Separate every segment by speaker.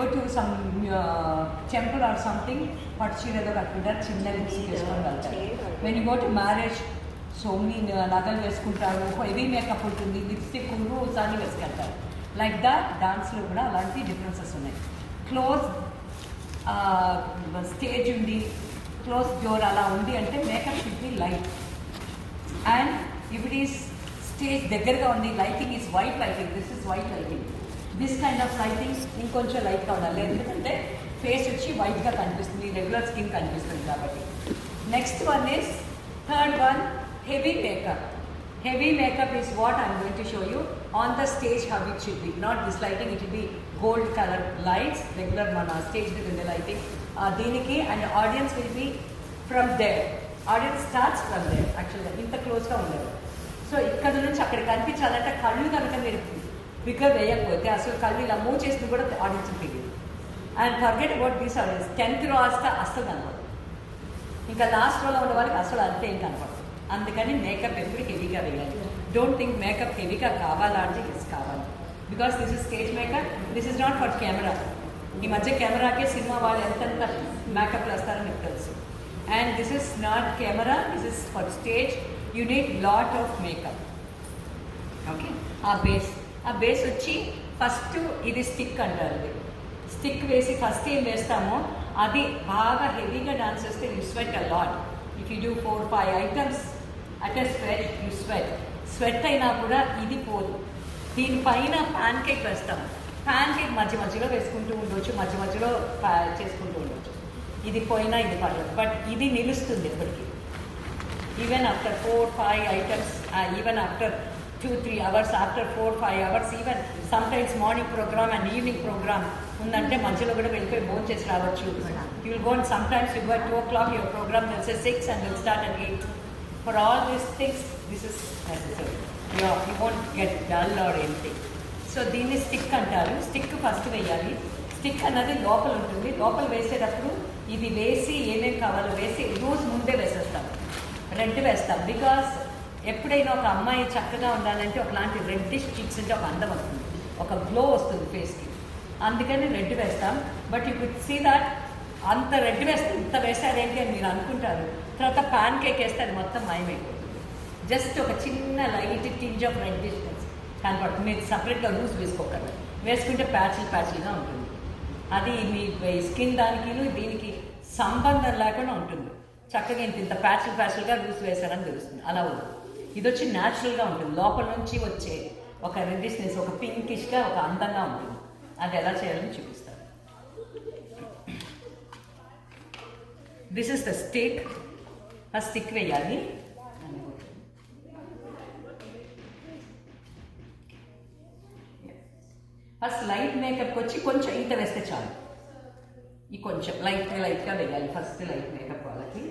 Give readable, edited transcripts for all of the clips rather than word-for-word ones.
Speaker 1: go to some temple or something, పట్టు చీర ఏదో కట్టుకుంటారు, చిన్న లిప్స్టిక్ వేసుకొని వెళ్తారు. When you go to marriage so మీ నగలు వేసుకుంటారు, హెవీ మేకప్ ఉంటుంది, లిప్స్టిక్ అన్నీ వేసుకెళ్తారు. లైక్ దట్ డాన్స్లో కూడా అలాంటి డిఫరెన్సెస్ ఉన్నాయి. క్లోజ్ స్టేజ్ ఉంది, క్లోజ్ డోర్ అలా ఉంది అంటే makeup should be light. And if it is stage దగ్గరగా ఉంది, lighting is white lighting, this is white lighting, this kind of lighting ఇంకొంచెం లైట్గా ఉండాలి, ఎందుకంటే ఫేస్ వచ్చి వైట్గా కనిపిస్తుంది, రెగ్యులర్ స్కిన్ కనిపిస్తుంది కాబట్టి. Next one is third one, heavy makeup. Heavy makeup is what I am going to show you on the stage how it should be. Not this lighting, it will be gold color lights, regular mana stage with the lighting. Deeniki and the audience will be from there. Audience starts from there. Actually, inta close ga undaru. So ikkada nunchi akkadiki kanipinchalante kallu ganaka meer bigger veyakapothe asalu kallu ila move chesina kuda audience ki teliyadu. And forget about this audience, 10th row asta asalu kanapadu, inka last row lo unde valiki asalu ante em kanapadu. అందుకని makeup ఎప్పుడు హెవీగా వేయాలి. Don't think makeup హెవీగా కావాలా అంటే is కావాలి, because this is stage makeup, this is not for camera. ఈ మధ్య కెమెరాకే సినిమా వాళ్ళు ఎంతెంత మేకప్లు వేస్తారో మీకు తెలుసు. And this is not camera, this is for stage. You need lot of makeup. Okay, ఆ బేస్ వచ్చి ఫస్ట్ ఇది స్టిక్ అంటారు. ఇది స్టిక్ వేసి ఫస్ట్ ఏం వేస్తామో అది బాగా హెవీగా డాన్స్ చేస్తే you sweat a lot. If you do 4-5 items at a stretch, you sweat. Sweat అయినా కూడా ఇది పోదు. దీనిపైన ప్యాన్ కేక్ వేస్తాం. ప్యాన్ కేక్ మధ్య మధ్యలో వేసుకుంటూ ఉండవచ్చు, మధ్య మధ్యలో చేసుకుంటూ ఉండవచ్చు. ఇది పోయినా ఇది పర్లేదు, బట్ ఇది నిలుస్తుంది ఎప్పటికీ. Even after 4-5 items, even after 2-3 hours, after 4-5 hours, even sometimes morning program and evening program ఉందంటే మధ్యలో కూడా వెళ్ళిపోయి భోజనం చేసి రావచ్చు. You will go and sometimes you go at 2 o'clock, your program will say 6 and will start at 8. For all these things, this is necessary. You won't get dull or anything. So దీన్ని stick అంటారు. Stick first వేయాలి. Stick అన్నది లోపల ఉంటుంది. లోపల వేసేటప్పుడు ఇది వేసి ఏమేమి కావాలో వేసి రోజు ముందే వేసేస్తాం. రెడ్ వేస్తాం, బికాస్ ఎప్పుడైనా ఒక అమ్మాయి చక్కగా ఉండాలంటే ఒకలాంటి రెడ్డిష్ చిక్స్ అంటే ఒక అందం వస్తుంది, ఒక గ్లో వస్తుంది ఫేస్కి. అందుకని రెడ్ వేస్తాం. But you could see that అంత రెడ్ వేస్తే ఇంత వేసారేంటి అని మీరు అనుకుంటారు. తర్వాత ప్యాన్ కేక్ వేస్తే అది మొత్తం మాయమైపోతుంది. జస్ట్ ఒక చిన్న లైట్ టింజ్ ఆఫ్ రెడ్డిష్నెస్ కనపడుతుంది. మీరు సపరేట్గా రూస్ వేసుకోకండి, వేసుకుంటే ప్యాచ్లుగా ఉంటుంది. అది మీ స్కిన్ దానికి దీనికి సంబంధం లేకుండా ఉంటుంది. చక్కగా ఇంత ప్యాచ్లుగా రూస్ వేసారని తెలుస్తుంది. అలా ఉంది. ఇది వచ్చి న్యాచురల్గా ఉంటుంది. లోపల నుంచి వచ్చే ఒక రెడ్డిష్నెస్, ఒక పింకిష్గా, ఒక అందంగా ఉంటుంది. అది ఎలా చేయాలని చూపిస్తాను. This is the stick. ఆ స్టిక్ వేయాలి. ఫస్ట్ లైట్ మేకప్కి వచ్చి కొంచెం ఇంత వేస్తే చాలు. ఈ కొంచెం లైట్గా వేయాలి ఫస్ట్ లైట్ మేకప్ వాళ్ళకి.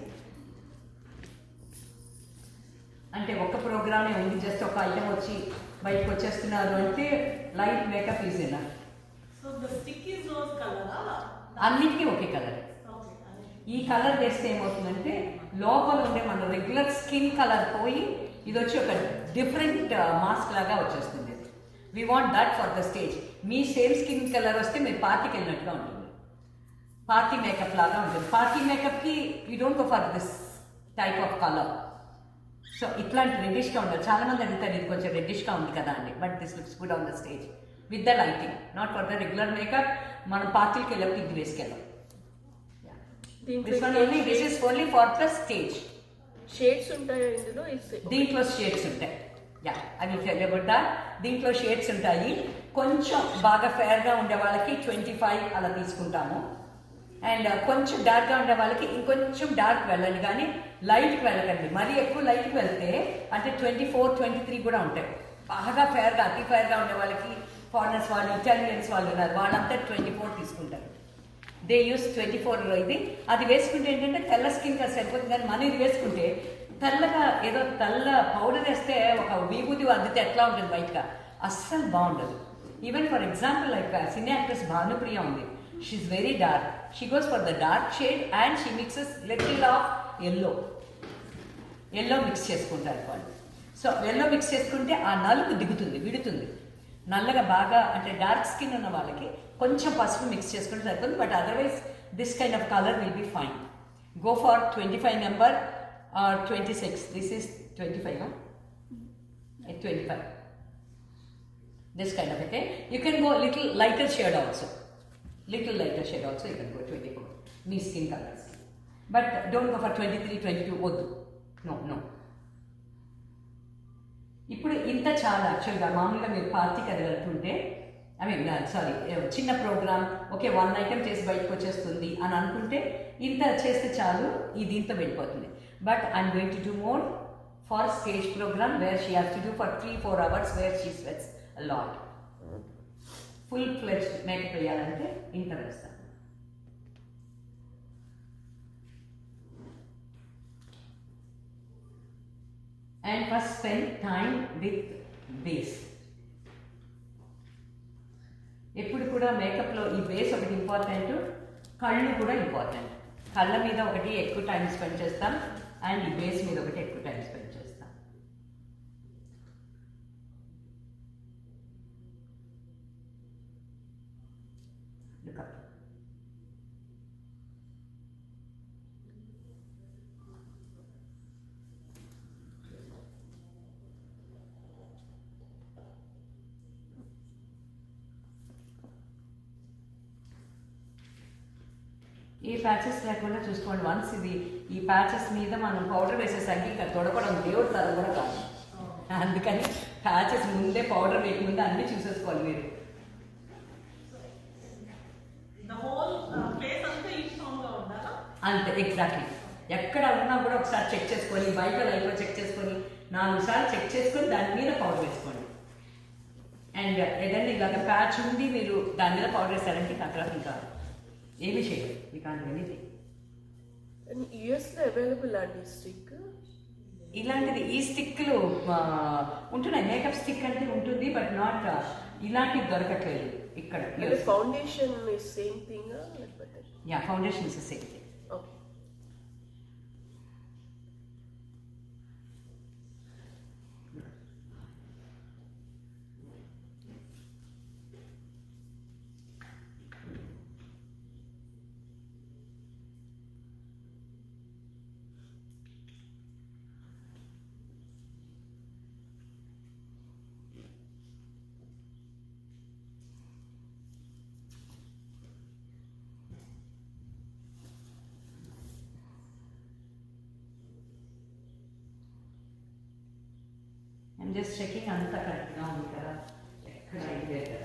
Speaker 1: అంటే ఒక ప్రోగ్రామే ఉంది, జస్ట్ ఒక ఐటమ్ వచ్చి బయటకు వచ్చేస్తున్నారు అంటే లైట్ మేకప్ ఈజ్ ఎనఫ్. అన్నిటికీ ఒకే కలర్. ఈ కలర్ వేస్తే ఏమవుతుందంటే లోపల ఉండే మన రెగ్యులర్ స్కిన్ కలర్ పోయి ఇది వచ్చి ఒక డిఫరెంట్ మాస్క్ లాగా వచ్చేస్తుంది. We want that for the stage. మీ సేమ్ స్కిన్ కలర్ వస్తే మీరు పార్టీకి వెళ్ళినట్టుగా ఉంటుంది, పార్టీ మేకప్ లాగా ఉంటుంది. పార్టీ మేకప్కి you don't go for this type of colour. So ఇట్లాంటి రెడ్డిష్గా ఉండదు. చాలామంది అడుగుతారు ఇది కొంచెం రెడ్డిష్గా ఉంది కదా అండి, but this looks good on the stage with the lighting, not for the regular makeup. మనం పార్టీకి వెళ్ళినప్పుడు ఇది వేసుకెళ్ళాం. This is only for the stage.
Speaker 2: Shades ఉంటాయి ఇందులో?
Speaker 1: దీంట్లో షేడ్స్ ఉంటాయి. I will tell you about that. దీంట్లో షేడ్స్ ఉంటాయి. కొంచెం బాగా ఫేర్గా ఉండే వాళ్ళకి 25 అలా తీసుకుంటాము. అండ్ కొంచెం డార్క్గా ఉండే వాళ్ళకి ఇంకొంచెం డార్క్ వెళ్ళండి, కానీ లైట్కి వెళ్ళకండి. మరీ ఎక్కువ లైట్కి వెళ్తే అంటే 24, 23 కూడా ఉంటాయి. బాగా ఫేర్గా, అతి ఫేర్గా ఉండే వాళ్ళకి ఫారినర్స్ వాళ్ళు, ఇటాలియన్స్ వాళ్ళు ఉన్నారు, వాళ్ళంతా 24 తీసుకుంటారు. దే యూస్ 24 ఇది. అది వేసుకుంటే ఏంటంటే తెల్ల స్కిన్ కాస్త సరిపోతుంది, కానీ మనం ఇది వేసుకుంటే తెల్లగా ఏదో తెల్ల పౌడర్ వేస్తే ఒక విభూతి అద్దితే ఎట్లా ఉంటుంది బయటగా, అస్సలు బాగుండదు. Even for example like cine actress Bhanupriya ఉంది, she is very dark. She goes for the dark shade and she mixes little of yellow mix చేసుకుంటారు వాళ్ళు. సో ఎల్లో మిక్స్ చేసుకుంటే ఆ నలుపు దిగుతుంది, విడుతుంది. నల్లగా బాగా అంటే డార్క్ స్కిన్ ఉన్న వాళ్ళకి కొంచెం పసుపు మిక్స్ చేసుకుంటే సరిపోతుంది, but otherwise this kind of colour will be fine. Go for 25 number or 26. This is 25, huh? 25. This kind of, okay? You can go little lighter shade also. Little lighter shade also you can go 24. Me skin colors. But don't go for 23, 22. వద్దు. No. ఇప్పుడు ఇంత చాలా యాక్చువల్గా మామూలుగా మీరు పార్టీకి అది వెళ్తుంటే చిన్న ప్రోగ్రామ్ ఓకే 1 ఐటమ్ చేసి బయటకు వచ్చేస్తుంది అని అనుకుంటే ఇంత చేస్తే చాలు, ఈ దీంతో వెళ్ళిపోతుంది. But I'm going to do more for stage program where she has to do for 3-4 hours where she sweats a lot. Full fledged makeup వేయాలంటే ఇంత వేస్తాను. And first spend time with base. ఎప్పుడు కూడా మేకప్లో ఈ బేస్ ఒకటి important, కళ్ళు కూడా important. కళ్ళ మీద ఒకటి ఎక్కువ టైం స్పెండ్ చేస్తాం అండ్ ఈ బేస్ మీద ఒకటి ఎక్కువ టైం స్పెండ్ చేస్తాం. ఏ ప్యాచెస్ లేకుండా చూసుకోండి. వన్స్ ఈ ప్యాచెస్ మీద మనం పౌడర్ వేసేసరికి ఇక్కడ తొడపడం దేవుడు తరం కూడా కాదు. అందుకని ప్యాచెస్ ముందే పౌడర్ వేయకముందే అన్నీ చూసేసుకోవాలి మీరు. అంతే, ఎగ్జాక్ట్లీ. ఎక్కడ ఉన్నా కూడా ఒకసారి చెక్ చేసుకొని, బయట లైవ్లో చెక్ చేసుకొని 4 సార్లు చెక్ చేసుకొని దాని మీద పౌడర్ వేసుకోండి. అండ్ ఏదైనా ఇలాగ ప్యాచ్ ఉంది మీరు దాని మీద పౌడర్ వేసారంటే అక్కడ ఇంకా ఏమి చేయదు, యూ కాంట్ డూ ఎనీథింగ్.
Speaker 2: యూఎస్లో అవైలబుల్ అండి స్టిక్
Speaker 1: ఇలాంటిది. ఈ స్టిక్లు ఉంటున్నాయి, మేకప్ స్టిక్ అంటే ఉంటుంది, బట్ నాట్ ఇలాంటివి దొరకట్లేదు ఇక్కడ.
Speaker 2: Foundation same thing?
Speaker 1: Yeah, foundation is same thing.
Speaker 2: Okay.
Speaker 1: I'm just checking అంతా కరెక్ట్గా ఉంది కదా, ఎక్కడ అయితే కదా.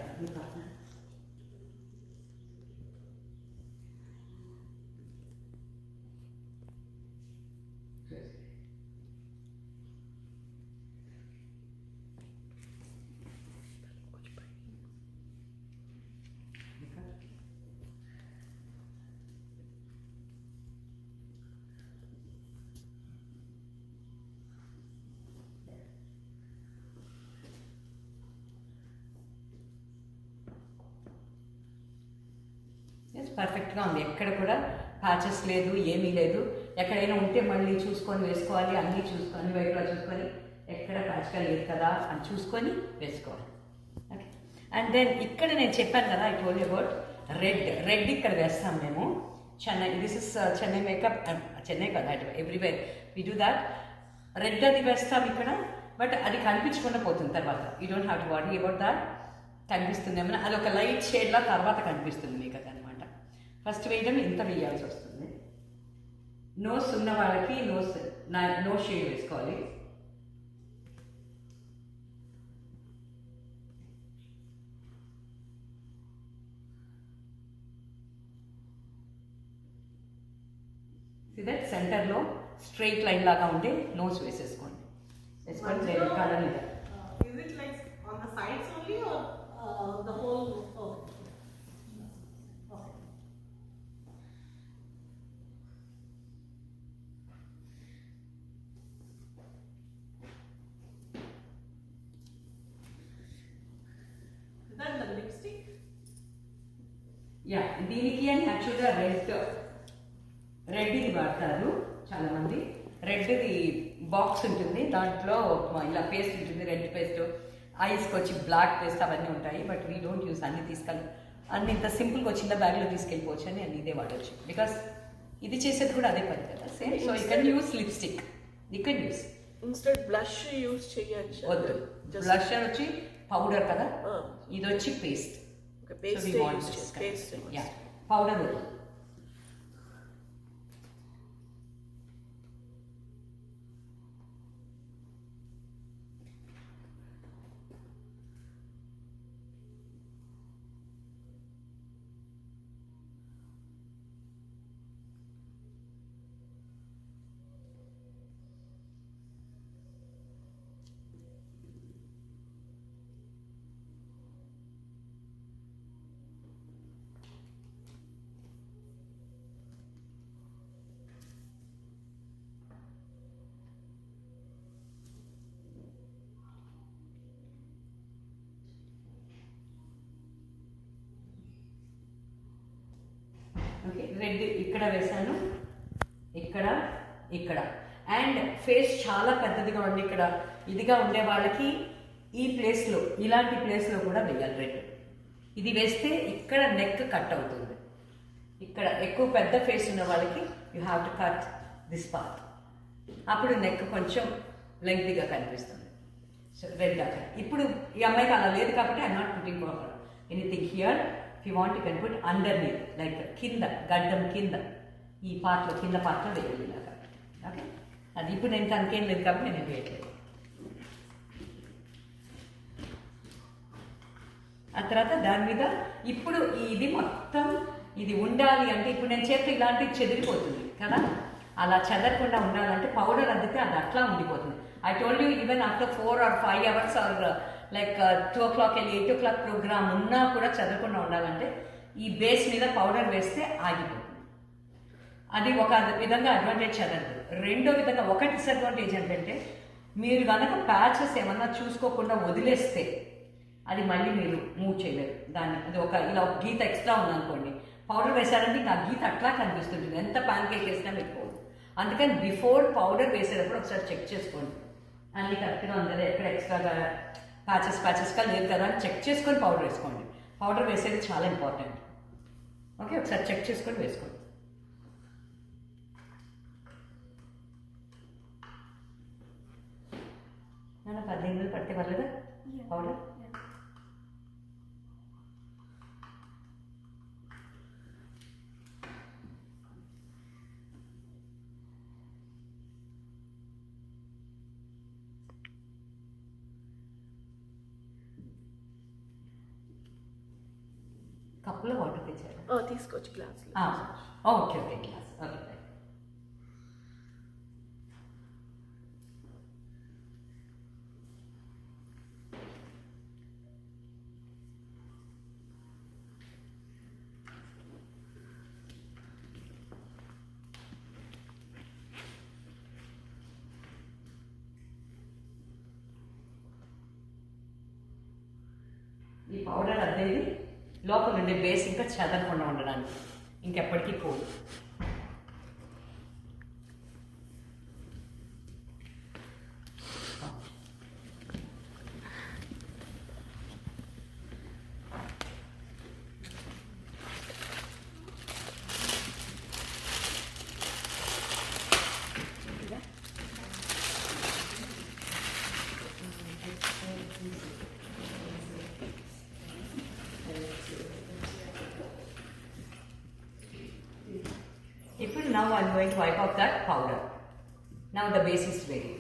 Speaker 1: పర్ఫెక్ట్గా ఉంది, ఎక్కడ కూడా ప్యాచెస్ లేదు, ఏమీ లేదు. ఎక్కడైనా ఉంటే మళ్ళీ చూసుకొని వేసుకోవాలి, అన్నీ చూసుకొని వైపులా చూసుకొని ఎక్కడ ప్యాచ్గా లేదు కదా అని చూసుకొని వేసుకోవాలి. ఓకే. అండ్ దెన్ ఇక్కడ నేను చెప్పాను కదా, I told you about red ఇక్కడ వేస్తాం మేము. Chennai, this is Chennai makeup. Chennai కదా, everywhere we do that. Red అది వేస్తాం ఇక్కడ, బట్ అది కనిపించకుండా పోతుంది తర్వాత. You don't have to worry about that. కనిపిస్తుంది ఏమైనా, అది ఒక లైట్ షేడ్లా తర్వాత కనిపిస్తుంది మీకు అది అనమాట. ఫస్ట్ వేయడం ఇంత వేయాల్సి వస్తుంది. నోస్ ఉన్న వాళ్ళకి నో షేడ్ వేసుకోవాలి. దట్ సెంటర్లో స్ట్రైట్ లైన్ లాగా ఉంటే నోస్ వేసేసుకోండి. వేసుకొని కలర్ మీద.
Speaker 3: Is it like on the sides only or the whole? Oh. Okay. Is that the lipstick?
Speaker 1: Yeah, దీనికి అని యాక్చువల్గా రెడ్ ఇది వాడతారు చాలామంది. రెడ్ది బాక్స్ ఉంటుంది, దాంట్లో ఇలా పేస్ట్ ఉంటుంది, రెడ్ పేస్ట్, ఐస్కి వచ్చి బ్లాక్ పేస్ట్ అవన్నీ ఉంటాయి. బట్ వీ డోంట్ యూస్, అన్ని తీసుకెళ్ళి అన్ని ఇంత సింపుల్గా చిన్న బ్యాగ్లో తీసుకెళ్ళిపోవచ్చు అని అన్ని ఇదే వాడచ్చు. బికాస్ ఇది చేసేది కూడా అదే పని కదా same. So you can use lipstick, you can use.
Speaker 2: Instead blush use చేయొచ్చు.
Speaker 1: వద్దు, బ్లష్ వచ్చి పౌడర్ కదా, ఇది వచ్చి పేస్ట్. పౌడర్ వద్దు. ఓకే, రెడ్ ఇక్కడ వేసాను, ఇక్కడ ఇక్కడ. అండ్ ఫేస్ చాలా పెద్దదిగా ఉండి ఇక్కడ ఇదిగా ఉండే వాళ్ళకి ఈ ప్లేస్లో, ఇలాంటి ప్లేస్లో కూడా వేయాలి రెడ్. ఇది వేస్తే ఇక్కడ నెక్ కట్ అవుతుంది. ఇక్కడ ఎక్కువ పెద్ద ఫేస్ ఉన్న వాళ్ళకి you have to cut this part. అప్పుడు నెక్ కొంచెం లెంగ్తీగా కనిపిస్తుంది. సో రెడ్ అక్కడ. ఇప్పుడు ఈ అమ్మాయికి అలా లేదు కాబట్టి I'm not putting for anything here. If you want you can put underneath, like కింద గడ్డం కింద, ఈ పార్ట్లో కింద పార్ట్లో వేయాలి ఇలాగా. ఓకే, అది ఇప్పుడు నేను తనకేం లేదు కాబట్టి నేను వేయట్లేదు. ఆ తర్వాత దాని మీద ఇప్పుడు ఇది మొత్తం ఇది ఉండాలి అంటే, ఇప్పుడు నేను చేస్తే ఇలాంటివి చెదిరిపోతుంది కదా, అలా చెదరకుండా ఉండాలంటే పౌడర్ అద్దితే అది అట్లా ఉండిపోతుంది. I told you even after 4 or 5 hours or like 2 o'clock వెళ్ళి 8 o'clock ప్రోగ్రామ్ ఉన్నా కూడా చదవకుండా ఉండాలంటే ఈ బేస్ మీద పౌడర్ వేస్తే ఆగిపోతుంది. అది ఒక విధంగా అడ్వాంటేజ్ చదవదు. రెండో విధంగా ఒక డిసడ్వాంటేజ్ ఏంటంటే, మీరు కనుక ప్యాచెస్ ఏమన్నా చూసుకోకుండా వదిలేస్తే అది మళ్ళీ మీరు మూవ్ చేయలేరు దాన్ని. అది ఒక ఇలా ఒక గీత ఎక్స్ట్రా ఉందనుకోండి, పౌడర్ వేసారంటే ఇంకా ఆ గీత అట్లా కనిపిస్తుంటుంది, ఎంత ప్యాన్ కేక్ వేసినా మీకు పోదు. అందుకని బిఫోర్ పౌడర్ వేసేటప్పుడు ఒకసారి చెక్ చేసుకోండి, అన్ని కరెక్ట్గా ఉంది కదా, ఎక్కడ ఎక్స్ట్రాగా ప్యాచెస్గా లేదు కదా అని చెక్ చేసుకొని పౌడర్ వేసుకోండి. పౌడర్ వేసేది చాలా ఇంపార్టెంట్. ఓకే, ఒకసారి చెక్ చేసుకొని వేసుకోండి. నేను 15 minutes పడితే పర్లేదా పౌడర్? కప్పులో వాటర్ తెచ్చారు,
Speaker 2: తీసుకొచ్చి glass.
Speaker 1: Okay okay, glass. Okay, ఈ పౌడర్ అద్దేది లోపల ఉండే బేస్ ఇంకా చదవకుండా ఉండడానికి, ఇంకెప్పటికీ పోదు. Now I am going to wipe off that powder. Now the base is ready.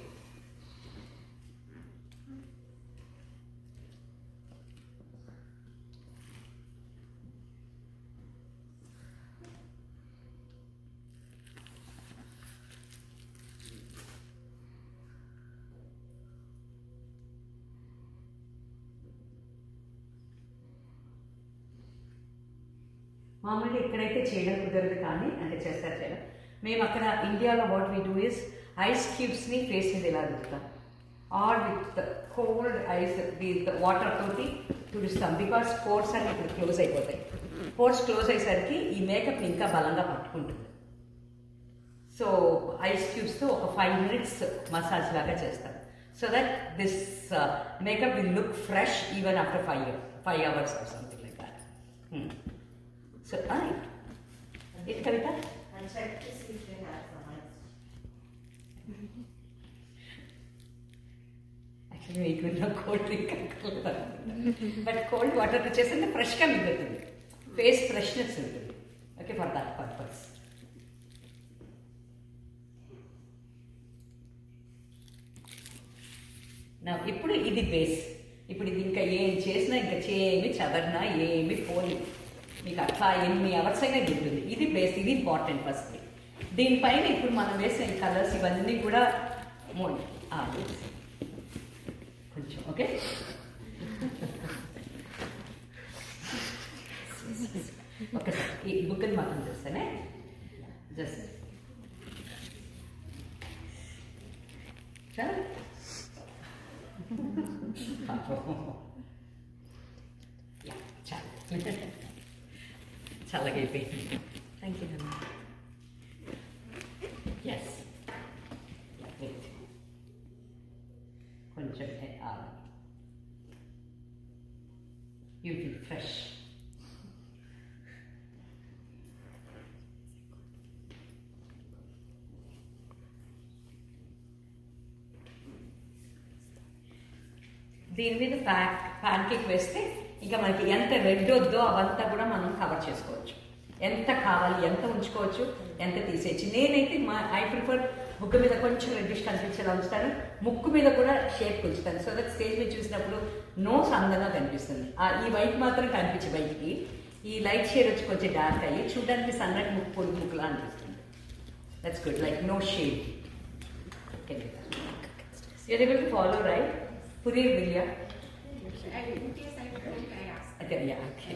Speaker 1: మామూలుగా ఇక్కడైతే చేయడం కుదరదు, కానీ అంటే చేస్తారు చేయడం. మేము అక్కడ ఇండియాలో what we do is ice క్యూబ్స్ని ఫేస్ మీద ఇలా రుద్దుతాం, or with cold ice water తోటి తుడుస్తాం. బికాస్ పోర్స్ అన్ని ఇప్పుడు క్లోజ్ అయిపోతాయి. పోర్స్ క్లోజ్ అయ్యేసరికి ఈ మేకప్ ఇంకా బలంగా పట్టుకుంటుంది. సో ఐస్ క్యూబ్స్తో ఒక 5 minutes మసాజ్ లాగా చేస్తాం. So that this makeup will look fresh even after 5 hours or something like that. So ఇది కవిత
Speaker 3: And check to see if they have some ice.
Speaker 1: Actually మీకు ఉన్న cold drink but cold water చేస్తుంటే ఫ్రెష్గా మిగులుతుంది, face freshness ఉంటుంది. Okay, for that purpose. నా ఇప్పుడు ఇది బేస్. ఇప్పుడు ఇది ఇంకా ఏం చేసినా ఇంకా ఏమి చదవనా ఏమి పోయి మీకు అట్లా ఎన్ని అవర్స్ అయినా ఉంటుంది. ఇది బేస్, ఇది ఇంపార్టెంట్ ఫస్ట్. దీనిపైన ఇప్పుడు మనం వేసిన ఈ కలర్స్ ఇవన్నీ కూడా కొంచెం ఓకే. ఒకసారి ఈ బుక్ని మాత్రం చేస్తానే జస్ట్ చాలా చల్లగా అయిపోయింది. థ్యాంక్ యూ అమ్మా. ఎస్ కొంచెం యూ ఫీల్ ఫ్రెష్. దీని మీద ప్యాన్ కేక్ వేస్తే ఇంకా మనకి ఎంత రెడ్ వద్దో అవంతా కూడా మనం కవర్ చేసుకోవచ్చు. ఎంత కావాలి ఎంత ఉంచుకోవచ్చు, ఎంత తీసేయచ్చు. నేనైతే ఐ ప్రిఫర్ ముక్కు మీద కొంచెం రెడ్డిష్ కనిపించేలా ఉంచుతాను, ముక్కు మీద కూడా షేప్ ఉంచుతాను. సో దట్ స్టేజ్ మీద చూసినప్పుడు నోస్ అందంగా కనిపిస్తుంది. ఈ వైట్ మాత్రం కనిపించే బయటికి, ఈ లైట్ షేడ్ వచ్చి కొంచెం డార్క్ అయ్యి చూడడానికి సన్నటి ముక్కు పొడి ముక్కులా అనిపిస్తుంది. That's good, like no shade. You're able to follow right? Puri Vilya.
Speaker 3: In case I don't, I ask.
Speaker 1: Okay, yeah, okay.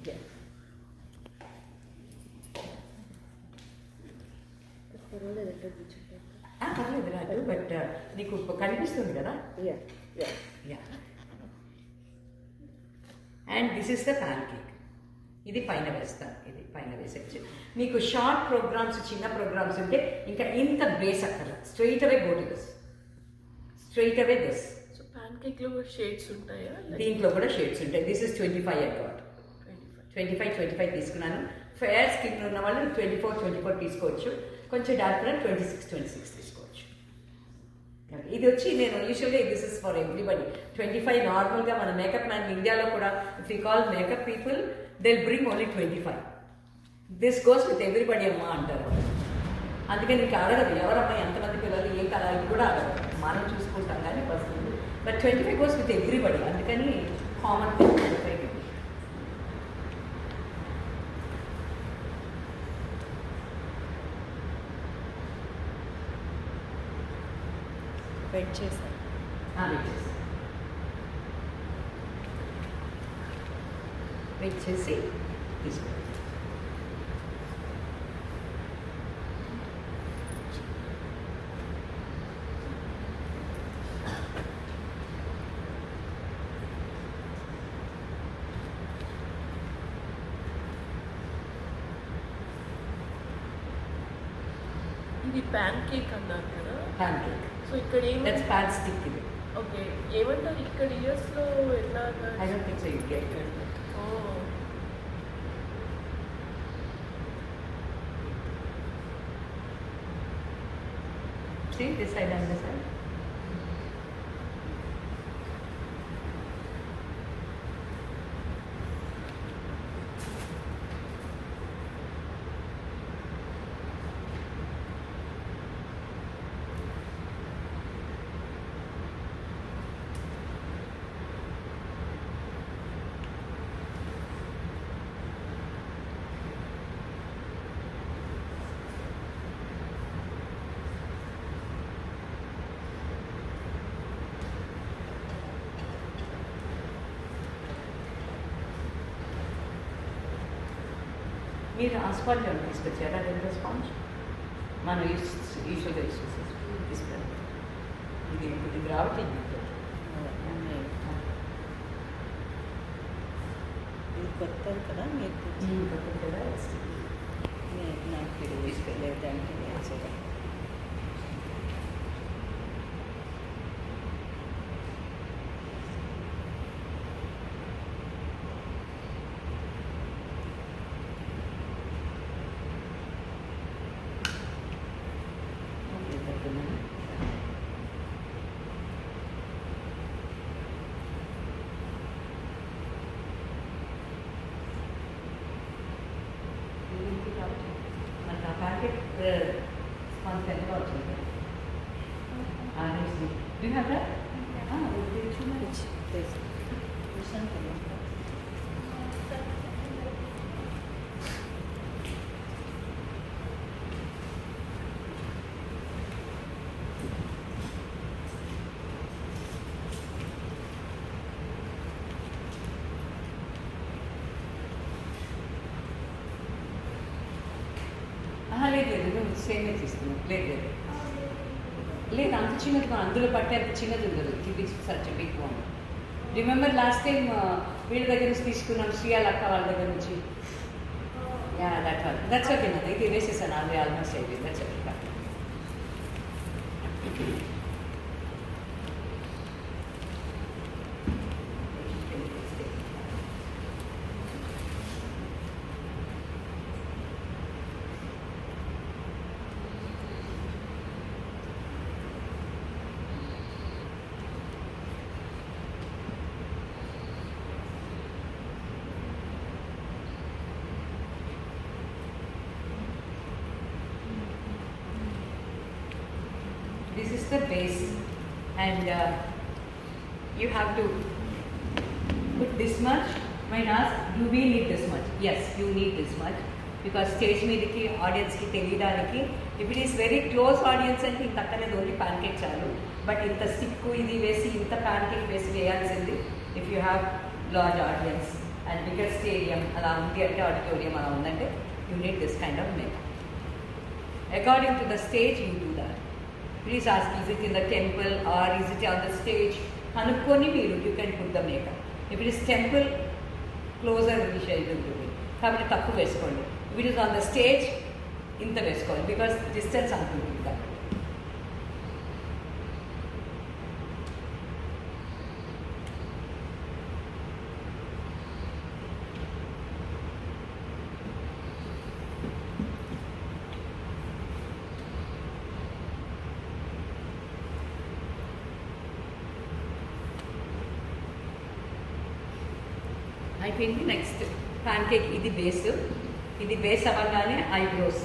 Speaker 1: Yeah. పర్లేదు రాదు, బట్ నీకు కనిపిస్తుంది కదా. And this is the pan cake. ఇది పైన వేస్తాను, ఇది పైన వేసేచ్చు. మీకు షార్ట్ ప్రోగ్రామ్స్, చిన్న ప్రోగ్రామ్స్ ఉంటే ఇంకా ఇంత బేస్ అక్కర్లా, straight away go to this. Straight away this.
Speaker 2: So pan cake లో షేడ్స్ ఉంటాయా?
Speaker 1: దీంట్లో కూడా షేడ్స్ ఉంటాయి. This is 25 I got. 25 తీసుకున్నాను. ఫేర్ స్కిన్ ఉన్న వాళ్ళు 24 తీసుకోవచ్చు. కొంచెం డార్క్ ఉన్న 26 తీసుకోవచ్చు. ఇది వచ్చి నేను యూజువల్గా దిస్ ఇస్ ఫర్ ఎవ్రీబడి. 25 నార్మల్గా మన మేకప్ మ్యాన్ ఇండియాలో కూడా if you call makeup people they bring only 25. This goes with everybody అమ్మా అంటారు. అందుకని నీకు అడగదు ఎవరమ్మా ఎంతమంది పిల్లలు ఏం కదా ఇది కూడా అడగదు, మనం చూసుకుంటాం కానీ first. But 25 goes with everybody, అందుకని కామన్ 25.
Speaker 2: వెయిట్ చేశాను.
Speaker 1: వెయిట్ చేసి తీసుకోండి.
Speaker 2: ఇది ప్యాన్ కేక్ అన్నారు కదా.
Speaker 1: Pancake.
Speaker 2: సో ఇక్కడ
Speaker 1: దట్స్ ప్యాన్ స్టిక్. ఇది
Speaker 2: ఓకే, ఏమంటారు ఇక్కడ ఇయర్స్ లో ఎట్లా?
Speaker 1: I don't think so you get it.
Speaker 2: Oh
Speaker 1: See this side and this side. మీరు ఆ స్పాంజ్ ఏమైనా తీసుకొచ్చారా? డెంటల్ స్పాంజ్ మనం యూజువల్గా యూజ్ చేసేసి తీసుకురండి. ఇది రావట్లేదు.
Speaker 4: ఇది కొత్తది కదా మీరు
Speaker 1: కొత్తది కదా,
Speaker 4: నాకు తీసుకెళ్ళలేదు దానికి నేను
Speaker 1: pancake sponge ఎంత వచ్చింది? Honestly. Do you have that?
Speaker 4: Which this? Which one can you have?
Speaker 1: లేదు లేదు నువ్వు సేమే తీసుకున్నావు. లేదు లేదు లేదు అంత చిన్నది మనం అందులో పట్టే అంత చిన్నది ఉండదు. ఇది such big one. Remember last time వీళ్ళ దగ్గర నుంచి తీసుకున్నాం, శ్రీయాల అక్క వాళ్ళ దగ్గర నుంచి. యా దట్స్ ఓకే నాది. ఇది వేసేసాను అది ఆల్మోస్ట్ అయిపోయింది. That's okay. This is the base, and you have to put this much. When asked, do we need this much? Yes, you need this much, because stage మీదకి ఆడియన్స్కి తెలియడానికి. If it is very close audience అంటే ఇంత అక్కర్లేదు, only pancake చాలు. But ఇంత stick ఇది వేసి ఇంత ప్యాన్కేక్ వేసి వేయాల్సింది if you have large audience and bigger stadium అలా ఉంది అంటే, ఆడిటోరియం అలా ఉందంటే, you need this kind of makeup. According to the stage you do that. Please ask, is it in the temple or is it on the stage? Hanukoni meeru, you can put the makeup. If it is temple, closer visha idu ఉంటుంది. కాబట్టి తక్కువ వేసుకోండి. If it is on the stage, ఇంత వేసుకోండి, because distance అంటుంది కదా. అయిపోయింది. Next pancake ఇది బేస్ అవ్వగానే ఐబ్రోస్.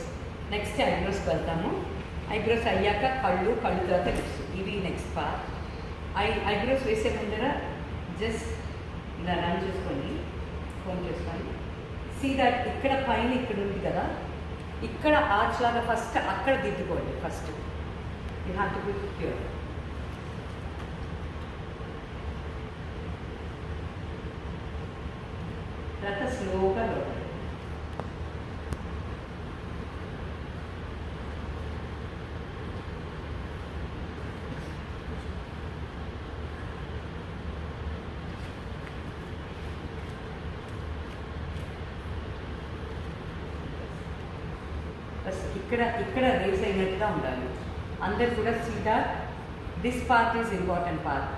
Speaker 1: నెక్స్ట్ ఐబ్రోస్కి వెళ్తాము. ఐబ్రోస్ అయ్యాక కళ్ళు తర్వాత లిప్స్. ఇవి నెక్స్ట్ పార్ట్. ఐబ్రోస్ వేసే ముందర జస్ట్ ఇలా రన్ చేసుకొని ఫోన్ చేసుకొని సీ దట్ ఇక్కడ పైన ఇక్కడ ఉంది కదా, ఇక్కడ ఆర్చ్ లాగా ఫస్ట్ అక్కడ దిద్దుకోండి. First you have to be pure. తర్వాత స్లోగా లోపల. ఇక్కడ రేస్ అయినట్టుగా ఉండాలి. అందరు కూడా సీదా this part is important part.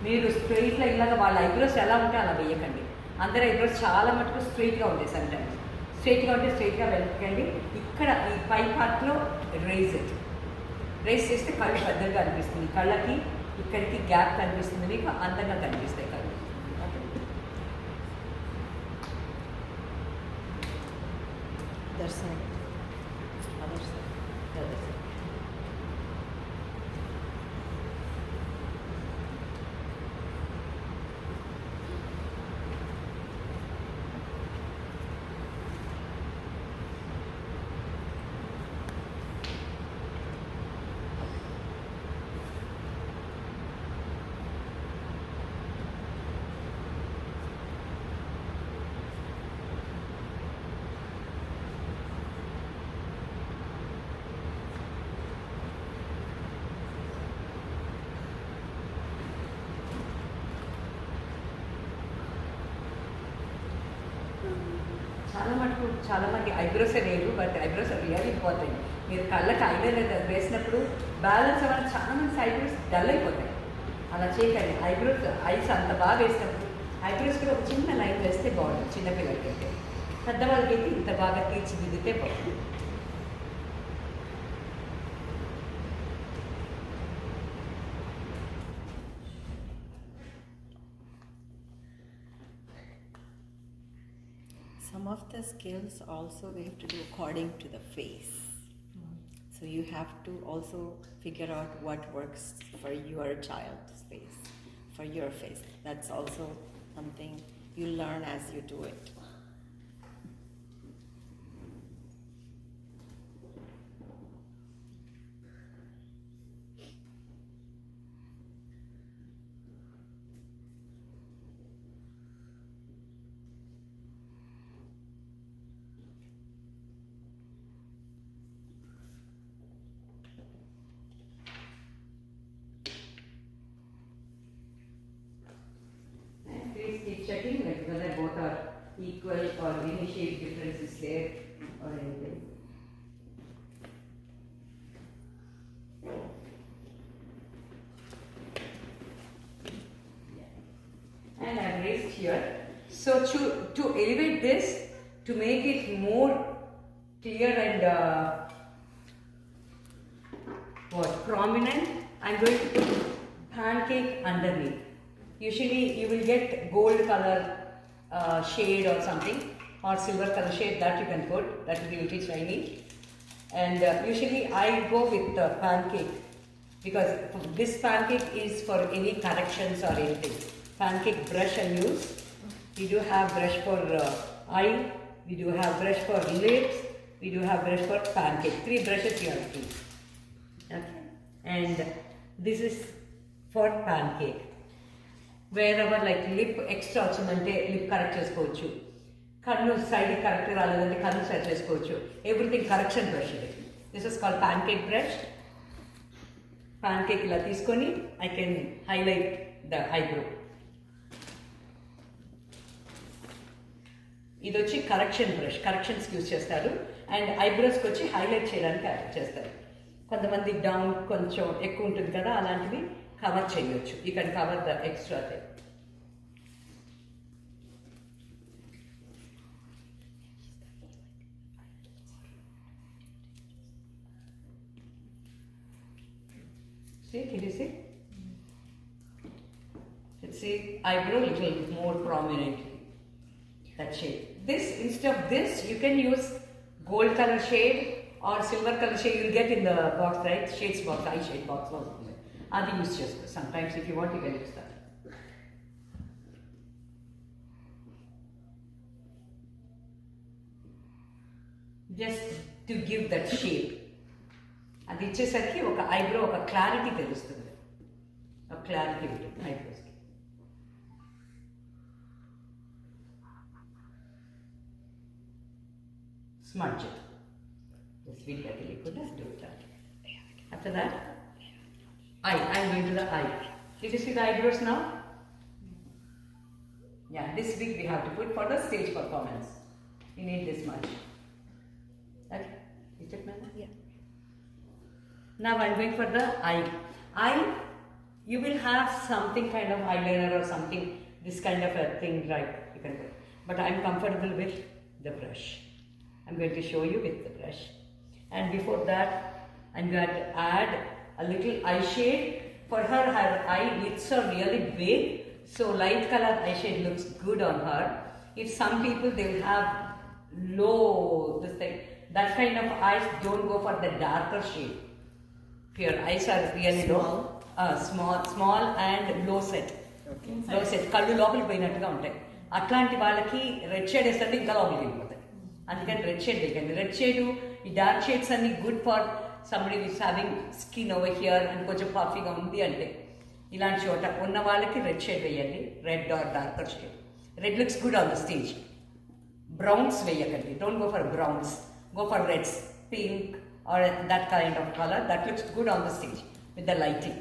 Speaker 1: మీరు స్ట్రెయిట్లో ఇలాగ వాళ్ళ ఐబ్రోస్ ఎలా ఉంటే అలా వేయకండి. అందరు ఐబ్రోస్ చాలా మటుకు స్ట్రైట్గా ఉంటాయి. సమ్టైమ్స్ స్ట్రైట్గా ఉంటే స్ట్రైట్గా వెళ్ళకండి. ఇక్కడ ఈ పై పార్ట్లో రేస్ చేస్తే కళ్ళు పెద్దగా అనిపిస్తుంది. కళ్ళకి ఇక్కడికి గ్యాప్ కనిపిస్తుంది, మీకు అందంగా కనిపిస్తాయి కళ్ళు.
Speaker 4: దర్శనం చాలామంది ఐబ్రోసే లేదు, బట్ ఐబ్రోస్ రియల్ ఇంపార్టెంట్. మీరు కళ్ళకి ఐలైనర్ వేసినప్పుడు బ్యాలెన్స్ అవ్వాలి. చాలామంది ఐబ్రోస్ డల్ అయిపోతాయి. అలా చేయకండి. ఐస్ అంత బాగా వేసినప్పుడు ఐబ్రోస్ కూడా ఒక చిన్న లైన్ వేస్తే బాగుంటుంది. చిన్నపిల్లలకి అయితే, పెద్దవాళ్ళకి అయితే ఇంత బాగా తీర్చిదిద్దితే బాగుంటుంది. Some of the skills also we have to do according to the face.
Speaker 5: So you have to also figure out what works for your child's face, for your face. That's also something you learn as you do it.
Speaker 4: And please keep checking like whether both are equal or any shape difference is there or anything. And I've raised here. So to elevate this, to make it more clear and prominent, I'm going to put pancake underneath. Usually you will get gold color shade or something, or silver color shade that you can put, that will be little shiny. And usually I go with the pancake because this pancake is for any corrections or anything. Pancake brush I use. We do have brush for eye, we do have brush for lips, we do have brush for pancake. 3 brushes you have to use. Okay. And this is for pancake. Wherever like lip extra ochindante lip correct chesukochu, kannu side correct raledante kannu set chesukochu, everything correction brush idi. This is called pancake brush. Pancake ila teeskoni I can highlight the eyebrow. ఇది వచ్చి correction brush, కరెక్షన్స్కి use చేస్తారు. And ఐబ్రోస్కి వచ్చి highlight చేయడానికి చేస్తారు. కొంతమంది down కొంచెం ఎక్కువ ఉంటుంది కదా, అలాంటివి కవర్ చేయొచ్చు. You can cover the extra thing. See, can you see? Let's see, eyebrow little more prominently. That shade. This, instead of this, you can use gold color shade or silver color shade you'll get in the box, right? Shades box, eye shade box. Adi use just sometimes if you want you can use that. Just to give that shape. అది ఇచ్చేసరికి ఒక eyebrow ఒక clarity తెలుస్తుంది, ఒక clarity ఉంటుంది ఐబ్రోస్కి. Smudge it. Just beat that liquid, just do that. After that, eye. I'm going to the eye. Did you see the eyebrows now? Yeah, this big we have to put for the stage performance. You need this much. Okay, you took my yeah. Now I'm going for the eye. Eye, you will have something kind of eyeliner or something, this kind of a thing, right? You can put. But I'm comfortable with the brush. I'm going to show you with the brush. And before that, I'm going to add a little eye shade. For her eye lids are really big, so light color eye shade looks good on her. If some people, they will have low, this thing, that kind of eyes, don't go for the darker shade. If your eyes are really small and low set. Okay. Low set, kallu lopaliki poyinattuga untayi. Atlanti vallaki red shade estante inka lopaliki velipothayi. అందుకని red shade వేయండి. Red shade ఈ dark shades అన్ని good for somebody with having skin over here and కొంచెం పఫీగా ఉంది అంటే ఇలాంటి చోట ఉన్న వాళ్ళకి రెడ్ షేడ్ వేయండి, red or darker shade. Red looks good on the stage. Browns వేయకండి, don't go for browns, go for reds, pink or that kind of colour that looks good on the stage with the lighting.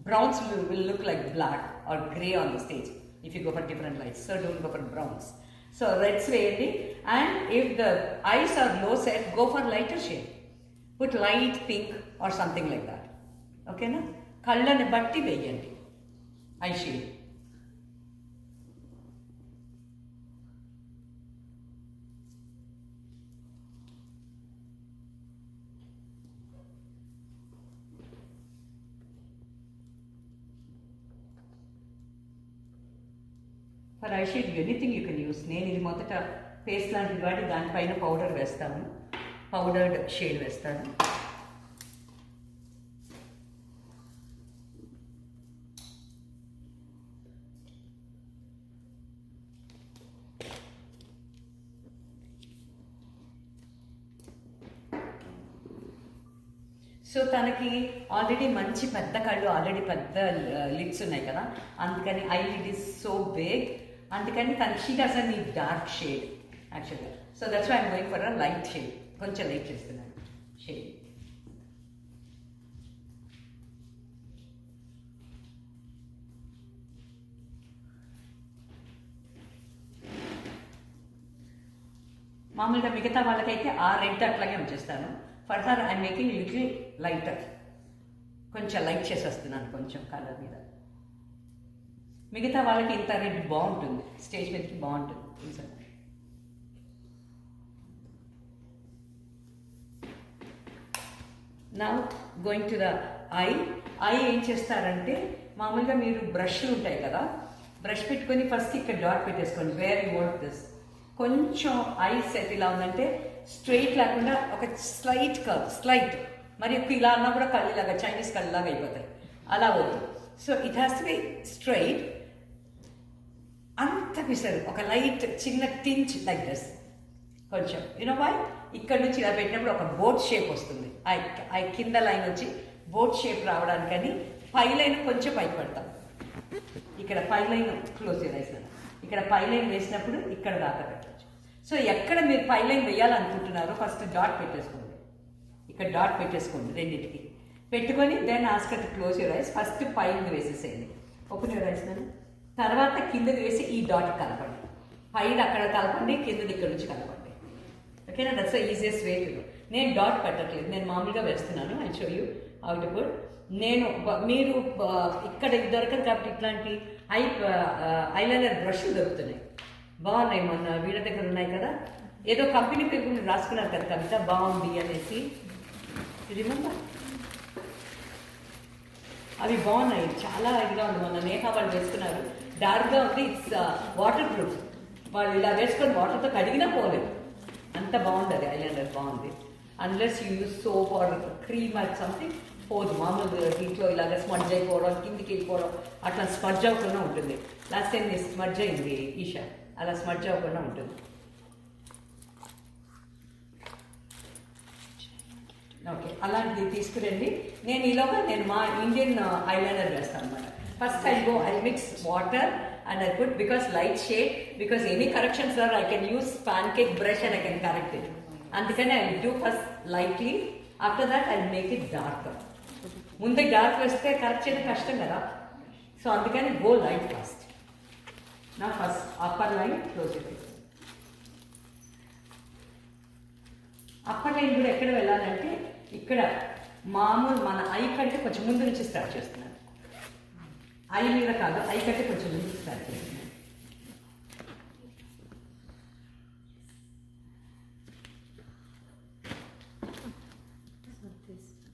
Speaker 4: Browns will look like black or grey on the stage if you go for different lights, so don't go for browns. So reds వేయండి. And if the eyes are low set, go for lighter shade. Put light pink or something like that. Okay na? కళ్ళని బట్టి వేయండి eye shade. For eye shade anything you can use. నేను ఇది మొదట paste లాంటిది వాడి దానిపైన పౌడర్ వేస్తాను, పౌడర్డ్ షేడ్ వేస్తాను. సో తనకి ఆల్రెడీ మంచి పెద్ద కళ్ళు, ఆల్రెడీ పెద్ద లిడ్స్ ఉన్నాయి కదా, అందుకని eye lid is so big, అందుకని తన she doesn't need dark shade యాక్చువల్గా. So that's why I'm going for a light shade, కొంచెం లైట్ చేస్తున్నాను షేడ్. మామూలుగా మిగతా వాళ్ళకైతే ఆ రెడ్ అట్లాగే ఉంచేస్తాను. For her I'm making little lighter, కొంచెం లైట్ చేసేస్తున్నాను కొంచెం కలర్ మీద. మిగతా వాళ్ళకి ఇంత రెడ్ బాగుంటుంది, స్టేజ్ మీదకి బాగుంటుంది. నా going to the I. I ఏం చేస్తారంటే మామూలుగా మీరు బ్రష్లు ఉంటాయి కదా, బ్రష్ పెట్టుకొని ఫస్ట్ ఇక్కడ డాట్ పెట్టేసుకోండి వేర్ యూ వాంట్ దిస్. కొంచెం ఐ సెట్ ఇలా ఉందంటే స్ట్రైట్ లేకుండా ఒక స్లైట్ కర్వ్, స్లైట్, మరి ఇలా అన్నా కూడా కళ్ళులాగా చైనీస్ కళ్ళులాగా అయిపోతాయి, అలా వద్దు. So it has to B straight, అంత పిసరు ఒక లైట్ చిన్న టించ్ లైక్ దిస్ కొంచెం. యూనో వై, ఇక్కడ నుంచి ఇలా పెట్టినప్పుడు ఒక బోట్ షేప్ వస్తుంది. ఐ కింద లైన్ వచ్చి బోట్ షేప్ రావడానికని పై లైన్ కొంచెం పైకి పెడతాం. ఇక్కడ పై లైన్ క్లోజ్ చేసేసాను, ఇక్కడ పై లైన్ వేసినప్పుడు ఇక్కడ దాకా పెట్టచ్చు. సో ఎక్కడ మీరు పై లైన్ వేయాలనుకుంటున్నారో ఫస్ట్ డాట్ పెట్టేసుకోండి, ఇక్కడ డాట్ పెట్టేసుకోండి రెండింటికి పెట్టుకొని then ask her to close your eyes. First పైన వేసేసేయండి, ఓపెన్ యూర్ ఐస్. తర్వాత కిందది వేసి ఈ డాట్ కలపండి, పైన అక్కడ కలపండి, కిందది ఇక్కడ నుంచి కలపండి. ఓకేనా, that's the easiest way to do. నేను డాట్ పెట్టట్లేదు, నేను మామూలుగా వేస్తున్నాను. I show you how to put. నేను మీరు ఇక్కడ దొరకదు కాబట్టి ఇట్లాంటి ఐలైనర్ బ్రష్లు దొరుకుతున్నాయి, బాగున్నాయి. మొన్న వీళ్ళ దగ్గర ఉన్నాయి కదా, ఏదో కంపెనీ పేరు మీరు రాసుకున్నారు కదా కవిత, బాగుంది అనేసి, రిమెంబర్? అవి బాగున్నాయి, చాలా ఇదిగా ఉంది. మొన్న నేహా వాళ్ళు వేసుకున్నారు, డార్క్గా ఉంది, ఇట్స్ వాటర్ ప్రూఫ్. వాళ్ళు ఇలా వేసుకొని వాటర్తో కడిగినా పోలేదు, అంత బాగుంది అది ఐలైనర్, బాగుంది. Unless you use soap are cream or something పోదు. మామూలు దీంట్లో ఇలాగ స్మడ్జ్ అయిపోవడం, కిందికి వెళ్ళిపోవడం, అట్లా స్మడ్జ్ అవ్వకుండా ఉంటుంది. లాస్ట్ టైం స్మడ్జ్ అయింది ఈషా, అలా స్మడ్జ్ అవ్వకుండా ఉంటుంది. ఓకే, అలాంటిది తీసుకురండి. నేను ఈలోగా మా ఇండియన్ ఐలైనర్ వేస్తాను అనమాట. First I mix water and I put, because light shade, because any corrections are I can use pancake brush and I can correct it. అందుకని I will do first lightly, after that I will make it darker. ముందే dark వేస్తే correct చేయడం కష్టం కదా, so అందుకని go light first. నా first upper line close అయిపోయింది. Upper line కూడా ఎక్కడ వెళ్ళాలంటే ఇక్కడ మామూలు మన ఐ కంటే కొంచెం ముందు నుంచి స్టార్ట్ చేస్తున్నాను. ఐ మీద కాదు, ఐ కంటే కొంచెం ముందు స్టార్ట్ చేస్తున్నాను.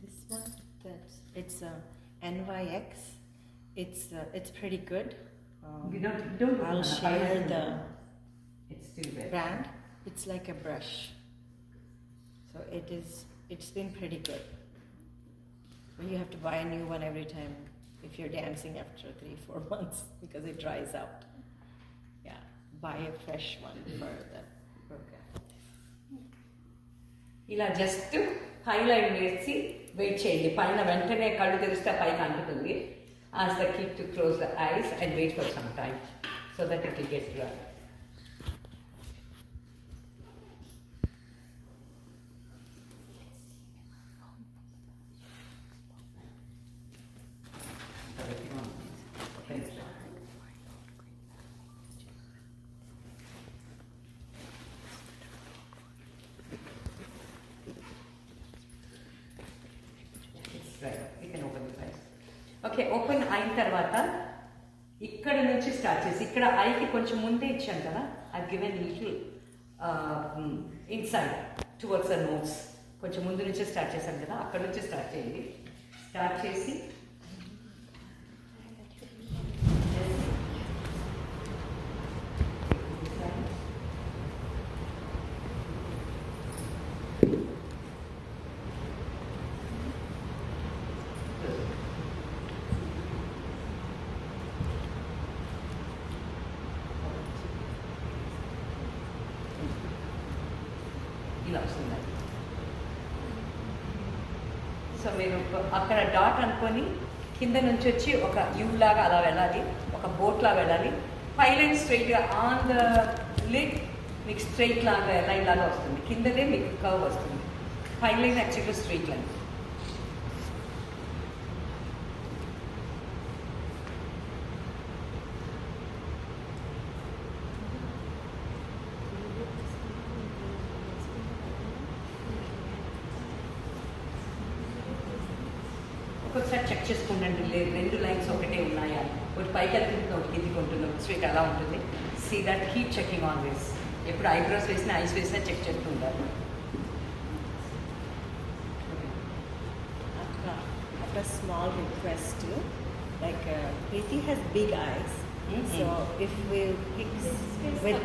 Speaker 5: This one, it's NYX. It's pretty good.
Speaker 4: You don't
Speaker 5: I'll share the
Speaker 4: it's still there.
Speaker 5: brand. It's like a brush, so it's been pretty good. But you have to buy a new one every time if you're dancing after 3-4 months because it dries out. Yeah, buy a fresh one for the program.
Speaker 4: ఇలా just highlight వేసి wait చేయండి. పైన వెంటనే కళ్ళు తెరిస్తే పైకి అంటుతుంది. As the keep to close the eyes and wait for some time so that it will get dry. Okay, open అయిన తర్వాత ఇక్కడ నుంచి స్టార్ట్ చేసి, ఇక్కడ ఐకి కొంచెం ముందే ఇచ్చాను కదా, I given little inside towards the notes, కొంచెం ముందు నుంచే స్టార్ట్ చేశాను కదా, అక్కడ నుంచి స్టార్ట్ చేయండి. స్టార్ట్ చేసి ఇలా వస్తుంది. సో మీరు అక్కడ డాట్ అనుకొని కింద నుంచి వచ్చి ఒక యూ లాగా అలా వెళ్ళాలి, ఒక బోట్ లాగా వెళ్ళాలి. 5 లైన్స్ స్ట్రైట్గా ఆన్ ద లిడ్ మీకు స్ట్రైట్ లాగా లైన్ లాగా వస్తుంది, కిందదే మీకు కర్వ్ వస్తుంది. 5 లైన్ యాక్చువల్గా స్ట్రైట్ లైన్. ఒక్కొక్కసారి చెక్ చేసుకుంటండి, లేదు 2 లైన్స్ ఒకటే ఉన్నాయా, ఒకటి పైకి వెళ్తుంది ఒకటి కిందికి ఉంటుంది, స్ట్రైట్ అలా ఉంటుంది. See that keep checking always. ఎప్పుడు ఐబ్రోస్ వేసినా ఐస్ వేసినా చెక్ చేస్తూ ఉండాలి.
Speaker 5: A small request too, like Preeti has big eyes, so if we fix with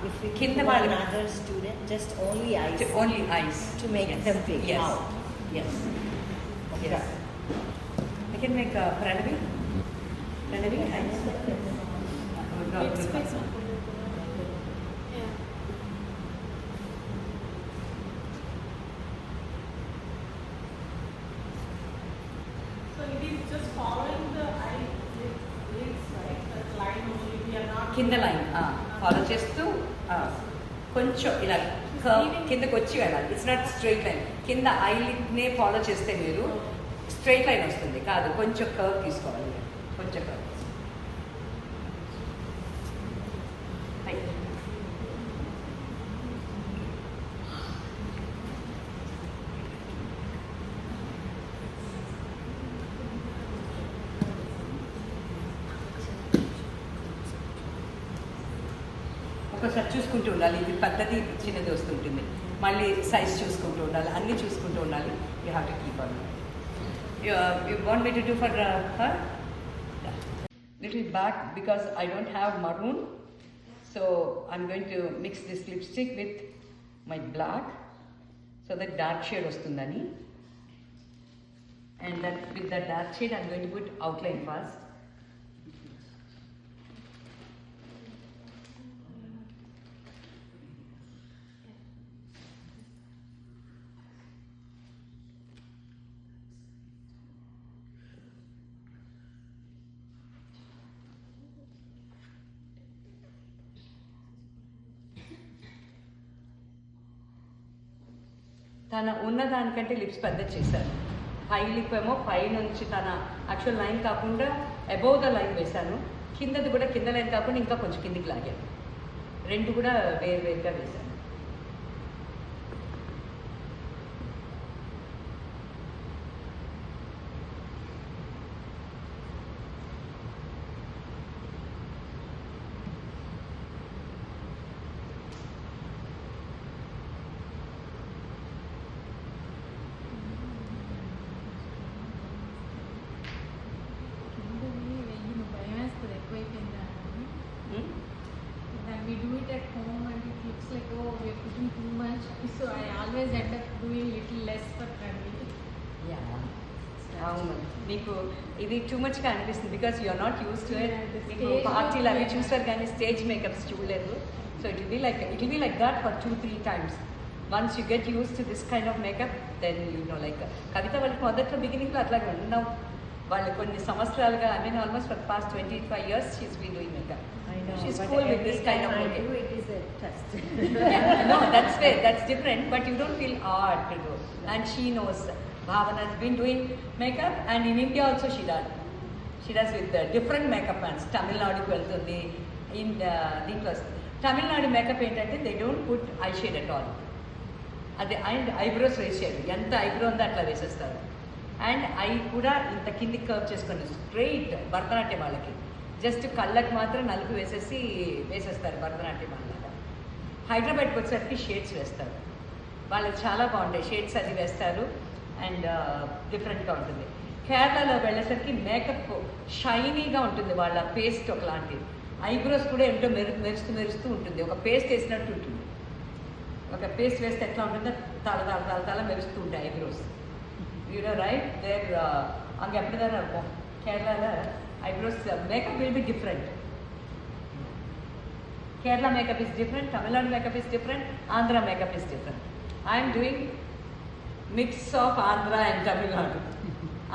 Speaker 5: if we
Speaker 4: Kinda
Speaker 5: give
Speaker 4: vaadu-
Speaker 5: another student just only eyes
Speaker 4: only ice
Speaker 5: to make them big.
Speaker 4: Yes.
Speaker 5: Now.
Speaker 4: Yes. Yes. I can make Pranavi. Pranavi eyes.
Speaker 3: So it is just following the eye lids, right? That line only. We are not.
Speaker 4: కింద line follow చేస్తూ కొంచెం ఇలా curve కిందకి వచ్చి వెళ్ళాలి. It's not straight line. కింద ఐలిడ్నే follow చేస్తే మీరు స్ట్రైట్ లైన్ వస్తుంది కాదు, కొంచెం కర్వ్ తీసుకోవాలి, కొంచెం కర్వ్. ఒకసారి చూసుకుంటూ ఉండాలి, ఇది పెద్దది చిన్నది వస్తుంటుంది, మళ్ళీ సైజ్ చూసుకుంటూ ఉండాలి, అన్నీ చూసుకుంటూ ఉండాలి. You have to keep on. You want me to do for her little back because I don't have maroon, so I'm going to mix this lipstick with my black so that dark shade వస్తుందని. And that with the dark shade I'm going to put outline first. తన ఉన్నదానికంటే lips పెద్ద చేశాను. High lip ఏమో పై నుంచి తన actual line కాకుండా above the line వేశాను, కిందది కూడా కింద లైన్ కాకుండా ఇంకా కొంచెం కిందికి లాగాను. 2 కూడా వేరువేరుగా వేశాను.
Speaker 6: We do it at home and it looks like, oh, we are putting too much. So I always end up doing little less for family.
Speaker 4: అవును, మీకు ఇది టూ మచ్గా అనిపిస్తుంది because you are not use to it.
Speaker 6: Yeah, the
Speaker 4: మీకు
Speaker 6: stage
Speaker 4: పార్టీలు అవి
Speaker 6: look,
Speaker 4: చూస్తారు కానీ స్టేజ్ మేకప్స్ చూడలేదు. So it will be like that for 2-3 times. Once you get use to this kind of makeup then you know. Like Kavitha వాళ్ళకి మొదట్లో బిగినింగ్లో అట్లాగే ఉన్నావు, వాళ్ళు కొన్ని సంవత్సరాలుగా almost for past 25 years she's been doing makeup.
Speaker 5: I know.
Speaker 4: She's
Speaker 5: but
Speaker 4: cool with
Speaker 5: every
Speaker 4: this kind of
Speaker 5: time I
Speaker 4: makeup.
Speaker 5: do it is a test.
Speaker 4: No, that's different, but you don't feel odd to do. And she knows. Bhavana has been doing makeup, and in India also she does. She does with different makeup brands. Tamil Nadu వెళ్తుంది, in దీంట్లో Tamil Nadu makeup ఏంటంటే they don't put eye shade at all. అది and eyebrows వేసేది, ఎంత eyebrow ఉందో అట్లా వేసేస్తారు. And I కూడా ఇంత కిందికి కర్వ్ చేసుకొని స్ట్రైట్ భరతనాట్యం వాళ్ళకి జస్ట్ కళ్ళకి మాత్రం నలుపు వేసేస్తారు భరతనాట్యం వాళ్ళగా. హైదరాబాద్కి వచ్చేసరికి షేడ్స్ వేస్తారు, వాళ్ళకి చాలా బాగుంటాయి షేడ్స్, అది వేస్తారు అండ్ డిఫరెంట్గా ఉంటుంది. కేరళలో వెళ్ళేసరికి మేకప్ షైనీగా ఉంటుంది, వాళ్ళ పేస్ట్ ఒకలాంటిది, ఐబ్రోస్ కూడా ఏంటో మెరుస్తూ ఉంటుంది, ఒక పేస్ట్ వేసినట్టు ఉంటుంది. ఒక పేస్ట్ వేస్తే ఎట్లా ఉంటుందో తల మెరుస్తూ ఉంటాయి ఐబ్రోస్. యూనో రైట్ దేర్ அங்கே அப்படி தானே இருக்கும். கேரளாவில் eyebrows makeup will be different. Kerala makeup is different, Tamil Nadu makeup is different, Andhra makeup is different. I am doing mix of Andhra and Tamil Nadu.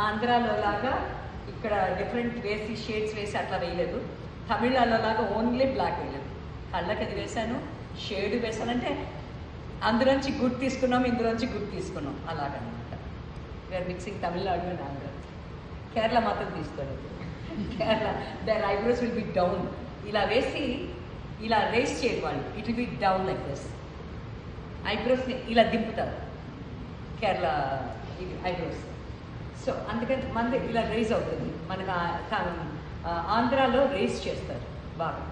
Speaker 4: ఆంధ్రాలో లాగా ఇక్కడ డిఫరెంట్ వేసి షేడ్స్ వేసి అట్లా వేయలేదు. తమిళనాడులో లాగా ఓన్లీ బ్లాక్ వేయలేదు. కళ్ళకి అది వేసాను, షేడ్ వేసానంటే అందులోంచి గుడ్ తీసుకున్నాం, ఇందులోంచి గుడ్ తీసుకున్నాం అలాగనమాట. We are mixing Tamil Nadu and Andhra. Kerala మాత్రం తీసుకోలేదు. Kerala their eyebrows will be down. ఇలా వేసి ఇలా రేస్ చేయరు వాళ్ళు, it will be down like this. ఐబ్రోస్ని ఇలా దింపుతారు కేరళ ఇది ఐబ్రోస్. సో అందుకని మనది ఇలా రేస్ అవుతుంది. మనకు ఆంధ్రాలో రేస్ చేస్తారు బాగా.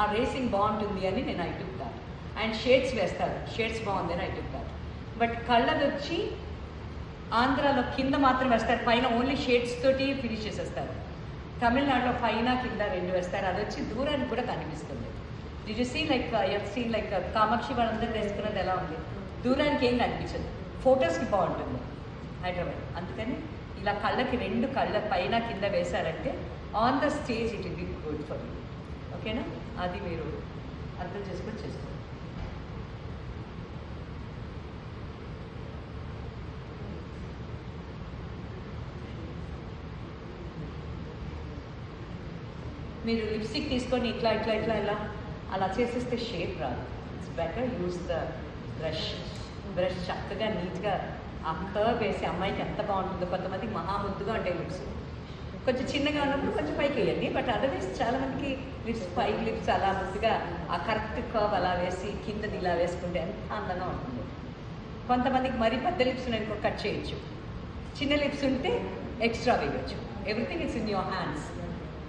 Speaker 4: ఆ రేసింగ్ బాగుంటుంది అని నేను ఐటుకుతాను. అండ్ షేడ్స్ వేస్తారు, షేడ్స్ బాగుందని ఐటుకుతాను. బట్ కళ్ళది వచ్చి ఆంధ్రాలో కింద మాత్రం వేస్తారు, పైన ఓన్లీ షేడ్స్ తోటి ఫినిష్ చేసేస్తారు. తమిళనాడులో పైన కింద రెండు వేస్తారు. అది వచ్చి దూరానికి కూడా కనిపిస్తుంది. Did you see like you've seen like Kamakshi వాళ్ళందరూ వేసుకున్నది ఎలా ఉంది, దూరానికి ఏం కనిపించదు, ఫొటోస్కి బాగుంటుంది హైదరాబాద్. అందుకని ఇలా కళ్ళకి రెండు కళ్ళ పైన కింద వేశారంటే on the stage it will be good for you. ఓకేనా? అది మీరు అర్థం చేసుకొని చేసుకోండి. మీరు లిప్స్టిక్ తీసుకొని ఇట్లా ఇట్లా ఇట్లా ఇలా అలా చేసేస్తే షేప్ రాదు. It's better use the brush. Brush చక్కగా నీట్గా ఆ కర్వ్ వేసి అమ్మాయికి ఎంత బాగుంటుందో. కొంతమందికి మహాముద్దుగా ఉంటాయి లిప్స్, కొంచెం చిన్నగా ఉన్నప్పుడు కొంచెం పైకి వేయండి. బట్ అదర్వైజ్ చాలామందికి లిప్స్ పైకి లిప్స్ అలా ముద్దుగా ఆ కరెక్ట్ కర్వ్ అలా వేసి కిందది ఇలా వేసుకుంటే ఎంత అందంగా ఉంటుంది. కొంతమందికి మరీ పెద్ద లిప్స్ నేను కట్ చేయొచ్చు, చిన్న లిప్స్ ఉంటే ఎక్స్ట్రా వేయచ్చు. Everything it's in your hands.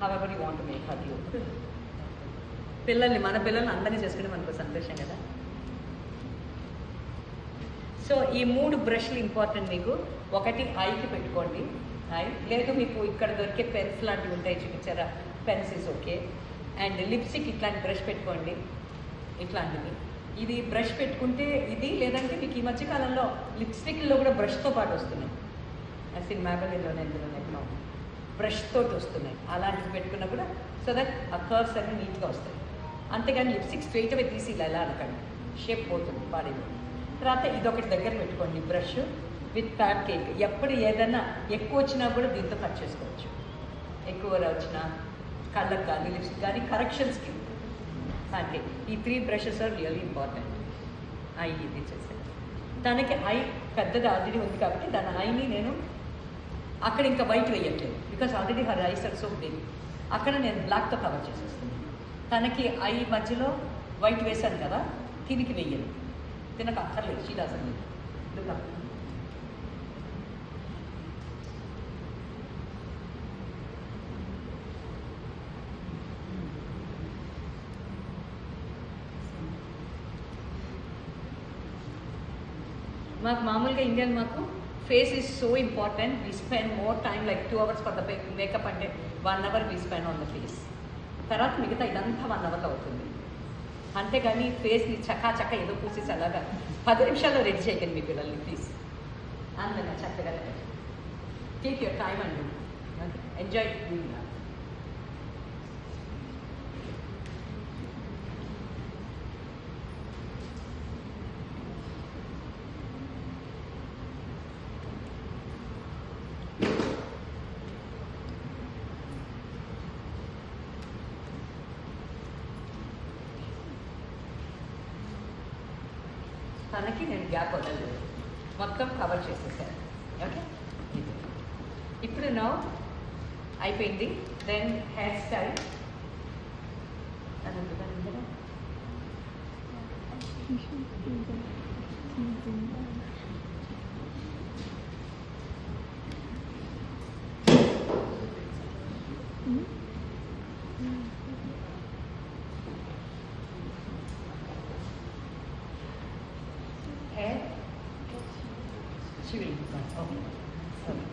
Speaker 4: however you want to make her you. పిల్లల్ని మన పిల్లల్ని అందరినీ చేసుకుంటే మనకు సంతోషం కదా. సో ఈ 3 బ్రష్లు ఇంపార్టెంట్ మీకు. ఒకటి ఐకి పెట్టుకోండి, ఐ. లేదు మీకు ఇక్కడ దొరికే పెన్స్ లాంటివి ఉంటాయి, చూపించారా, pens is okay. And lipstick ఇట్లాంటి బ్రష్ పెట్టుకోండి, ఇట్లాంటిది. ఇది బ్రష్ పెట్టుకుంటే ఇది, లేదంటే మీకు ఈ మధ్యకాలంలో లిప్స్టిక్లో కూడా బ్రష్తో పాటు వస్తున్నాయి. అసలు మ్యాబెలిన్లోనే ఎందులోనే బ్రష్ తోటి వస్తున్నాయి. అలాంటివి పెట్టుకున్నా కూడా సో దట్ ఆ కర్వ్స్ అన్నీ నీట్గా వస్తాయి. అంతేగాని లిప్స్టిక్ స్ట్రైట్ అవే తీసి ఇలా ఎలా అనకండి, షేప్ పోతుంది బాడీలో. తర్వాత ఇదొకటి దగ్గర పెట్టుకోండి బ్రష్ విత్ ప్యాన్ కేక్. ఎప్పుడు ఏదైనా ఎక్కువ వచ్చినా కూడా దీంతో కట్ చేసుకోవచ్చు. ఎక్కువ వచ్చినా కళ్ళకు కానీ లిప్స్టిక్ కానీ కరెక్షన్స్కి ప్యాన్ కేక్. ఈ 3 brushes are really important. I ఇది చేసేది. దానికి ఐ పెద్దది ఆల్రెడీ ఉంది కాబట్టి దాని ఐని నేను అక్కడ ఇంకా వైట్ వేయట్లేదు, because already her eyes are so big. అక్కడ నేను బ్లాక్తో కవర్ చేసేస్తున్నాను. తనకి ఐ మధ్యలో వైట్ వేశాను కదా, తినికి వెయ్యను, తినకు అక్కర్లేదు. She doesn't need. మాకు మామూలుగా ఇండియన్ మాకు face is so important. We spend more time like 2 hours for the makeup. అంటే 1 hour we spend on the face. తర్వాత మిగతా ఇదంతా 1 hour అవుతుంది. అంతేగాని ఫేస్ని చక్కా ఏదో పూసేసి అలాగా 10 నిమిషాల్లో రెడీ చేయకండి మీ పిల్లల్ని ప్లీజ్. అంతగా చక్కగా take your time and enjoy doing that. తనకి నేను గ్యాప్ వదలలేదు, మొత్తం కవర్ చేసేసాను. ఓకే, ఇప్పుడు నా అయిపోయింది. Then hairstyle. Hair, she will. Okay. Okay.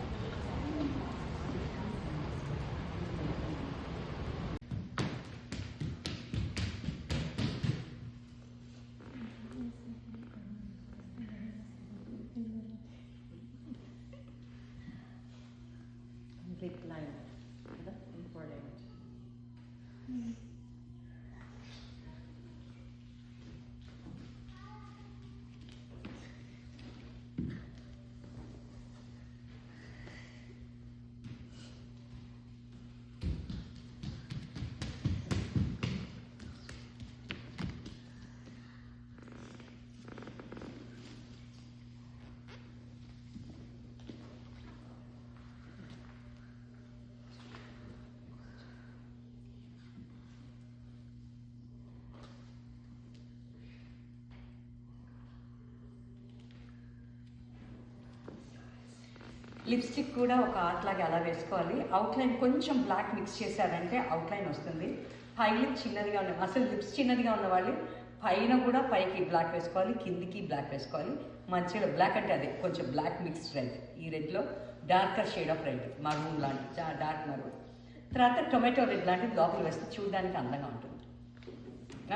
Speaker 4: Complete line. That's important. Lipstick కూడా ఒక ఆర్ట్ లాగా అలా వేసుకోవాలి. అవుట్లైన్ కొంచెం బ్లాక్ మిక్స్ చేశారంటే అవుట్లైన్ వస్తుంది. పై లిప్ చిన్నదిగా ఉన్న, అసలు లిప్స్ చిన్నదిగా ఉన్న వాళ్ళు పైన కూడా పైకి బ్లాక్ వేసుకోవాలి, కిందికి బ్లాక్ వేసుకోవాలి. మధ్యలో బ్లాక్ అంటే అదే కొంచెం బ్లాక్ మిక్స్ రెడ్, ఈ రెడ్లో darker shade of red, maroon లాంటి డార్క్ మరూన్. తర్వాత టొమాటో రెడ్ లాంటిది లోపల వేస్తే చూడడానికి అందంగా ఉంటుంది.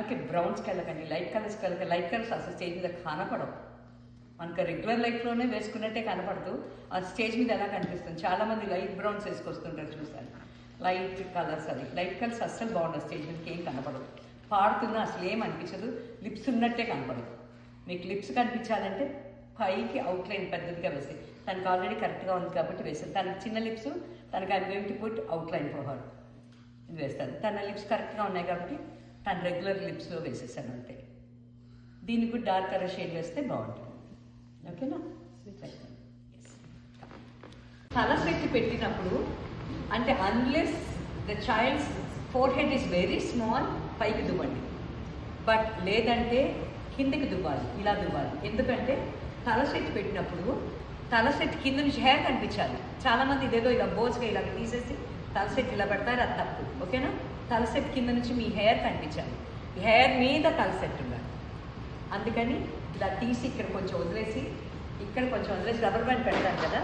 Speaker 4: ఓకే, బ్రౌన్స్కి వెళ్ళకండి, లైట్ కలర్స్కి వెళ్ళకండి. లైట్ కలర్స్ అసలు స్టేజ్ మీద కనపడవు. మనకు రెగ్యులర్ లైఫ్లోనే వేసుకున్నట్టే కనపడదు, ఆ స్టేజ్ మీద ఎలా కనిపిస్తుంది. చాలామంది లైట్ బ్రౌన్స్ వేసుకొస్తుంటారు, చూసాను. లైట్ కలర్స్, అది లైట్ కలర్స్ అస్సలు బాగుండదు, స్టేజ్ మీదకి ఏం కనపడదు. పాడుతున్నా అసలు ఏం అనిపించదు, లిప్స్ ఉన్నట్టే కనపడదు. మీకు లిప్స్ కనిపించాలంటే పైకి అవుట్లైన్ పెద్దదిగా వేసి, తనకు ఆల్రెడీ కరెక్ట్గా ఉంది కాబట్టి వేస్తాను. తనకి చిన్న లిప్స్, తనకి I going to put outline for her, ఇది వేస్తాను. తన లిప్స్ కరెక్ట్గా ఉన్నాయి కాబట్టి తను రెగ్యులర్ లిప్స్లో వేసేసాను అంతే. దీనికి కూడా డార్క్ కలర్ షేడ్ వేస్తే బాగుంటుంది. ఓకేనా? తల పెట్టి పెట్టినప్పుడు అంటే unless the child's forehead is very small, పైకి దువ్వండి. బట్ లేదంటే కిందకి దువ్వాలి, ఇలా దువ్వాలి. ఎందుకంటే తల సెట్ పెట్టినప్పుడు తల సెట్ కింద నుంచి హెయిర్ కనిపించాలి. చాలామంది ఇదేదో ఇలా బోజ్గా ఇలా తీసేసి తల సెట్ ఇలా పెడతారు, అది తప్పు. ఓకేనా? తల సెట్ కింద నుంచి మీ హెయిర్ కనిపించాలి, హెయిర్ మీద తల సెట్ ఉండాలి. అందుకని ఇలా తీసి ఇక్కడ కొంచెం వదిలేసి, ఇక్కడ కొంచెం వదిలేసి రబ్బర్ బ్యాండ్ పెడతాను కదా,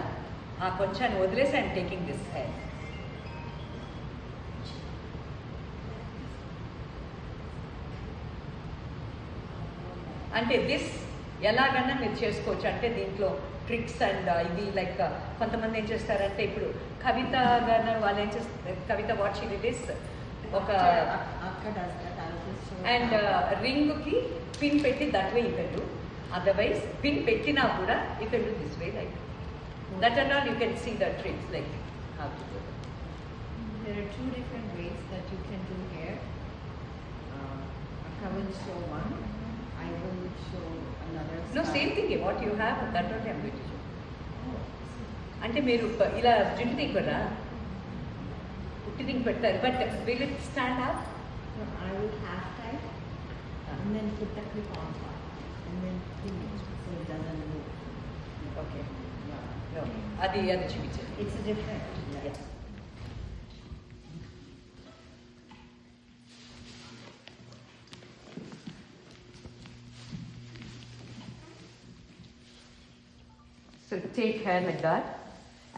Speaker 4: ఆ కొంచెం వదిలేసి ఐఎమ్ టేకింగ్ దిస్ హెయిర్. అంటే దిస్ ఎలాగన్నా మీరు చేసుకోవచ్చు. అంటే దీంట్లో ట్రిక్స్ అండ్ ఇది లైక్ కొంతమంది ఏం చేస్తారంటే, ఇప్పుడు కవిత గారు వాళ్ళు ఏం చేస్తారు, Kavitha what she did is ఒక అండ్ రింగ్కి పిన్ పెట్టి that way you can do. Otherwise pin పెట్టినా కూడా you can do this way like that and all. You can see the tricks like how to do.
Speaker 5: There are two different ways that you can do hair. I will show one. I will show another.
Speaker 4: No, same thing. What you have, that what I am going to show. అంటే మీరు ఇలా జుట్టు దింపరా, పుట్టి దింగి పెడతారు. But will it stand up?
Speaker 5: No, I will half tie and then put the clip on top and then pin it so it doesn't move.
Speaker 4: Okay,
Speaker 5: Yeah.
Speaker 4: అది చూపించండి.
Speaker 5: It's a different.
Speaker 4: Yes. So take hair like that.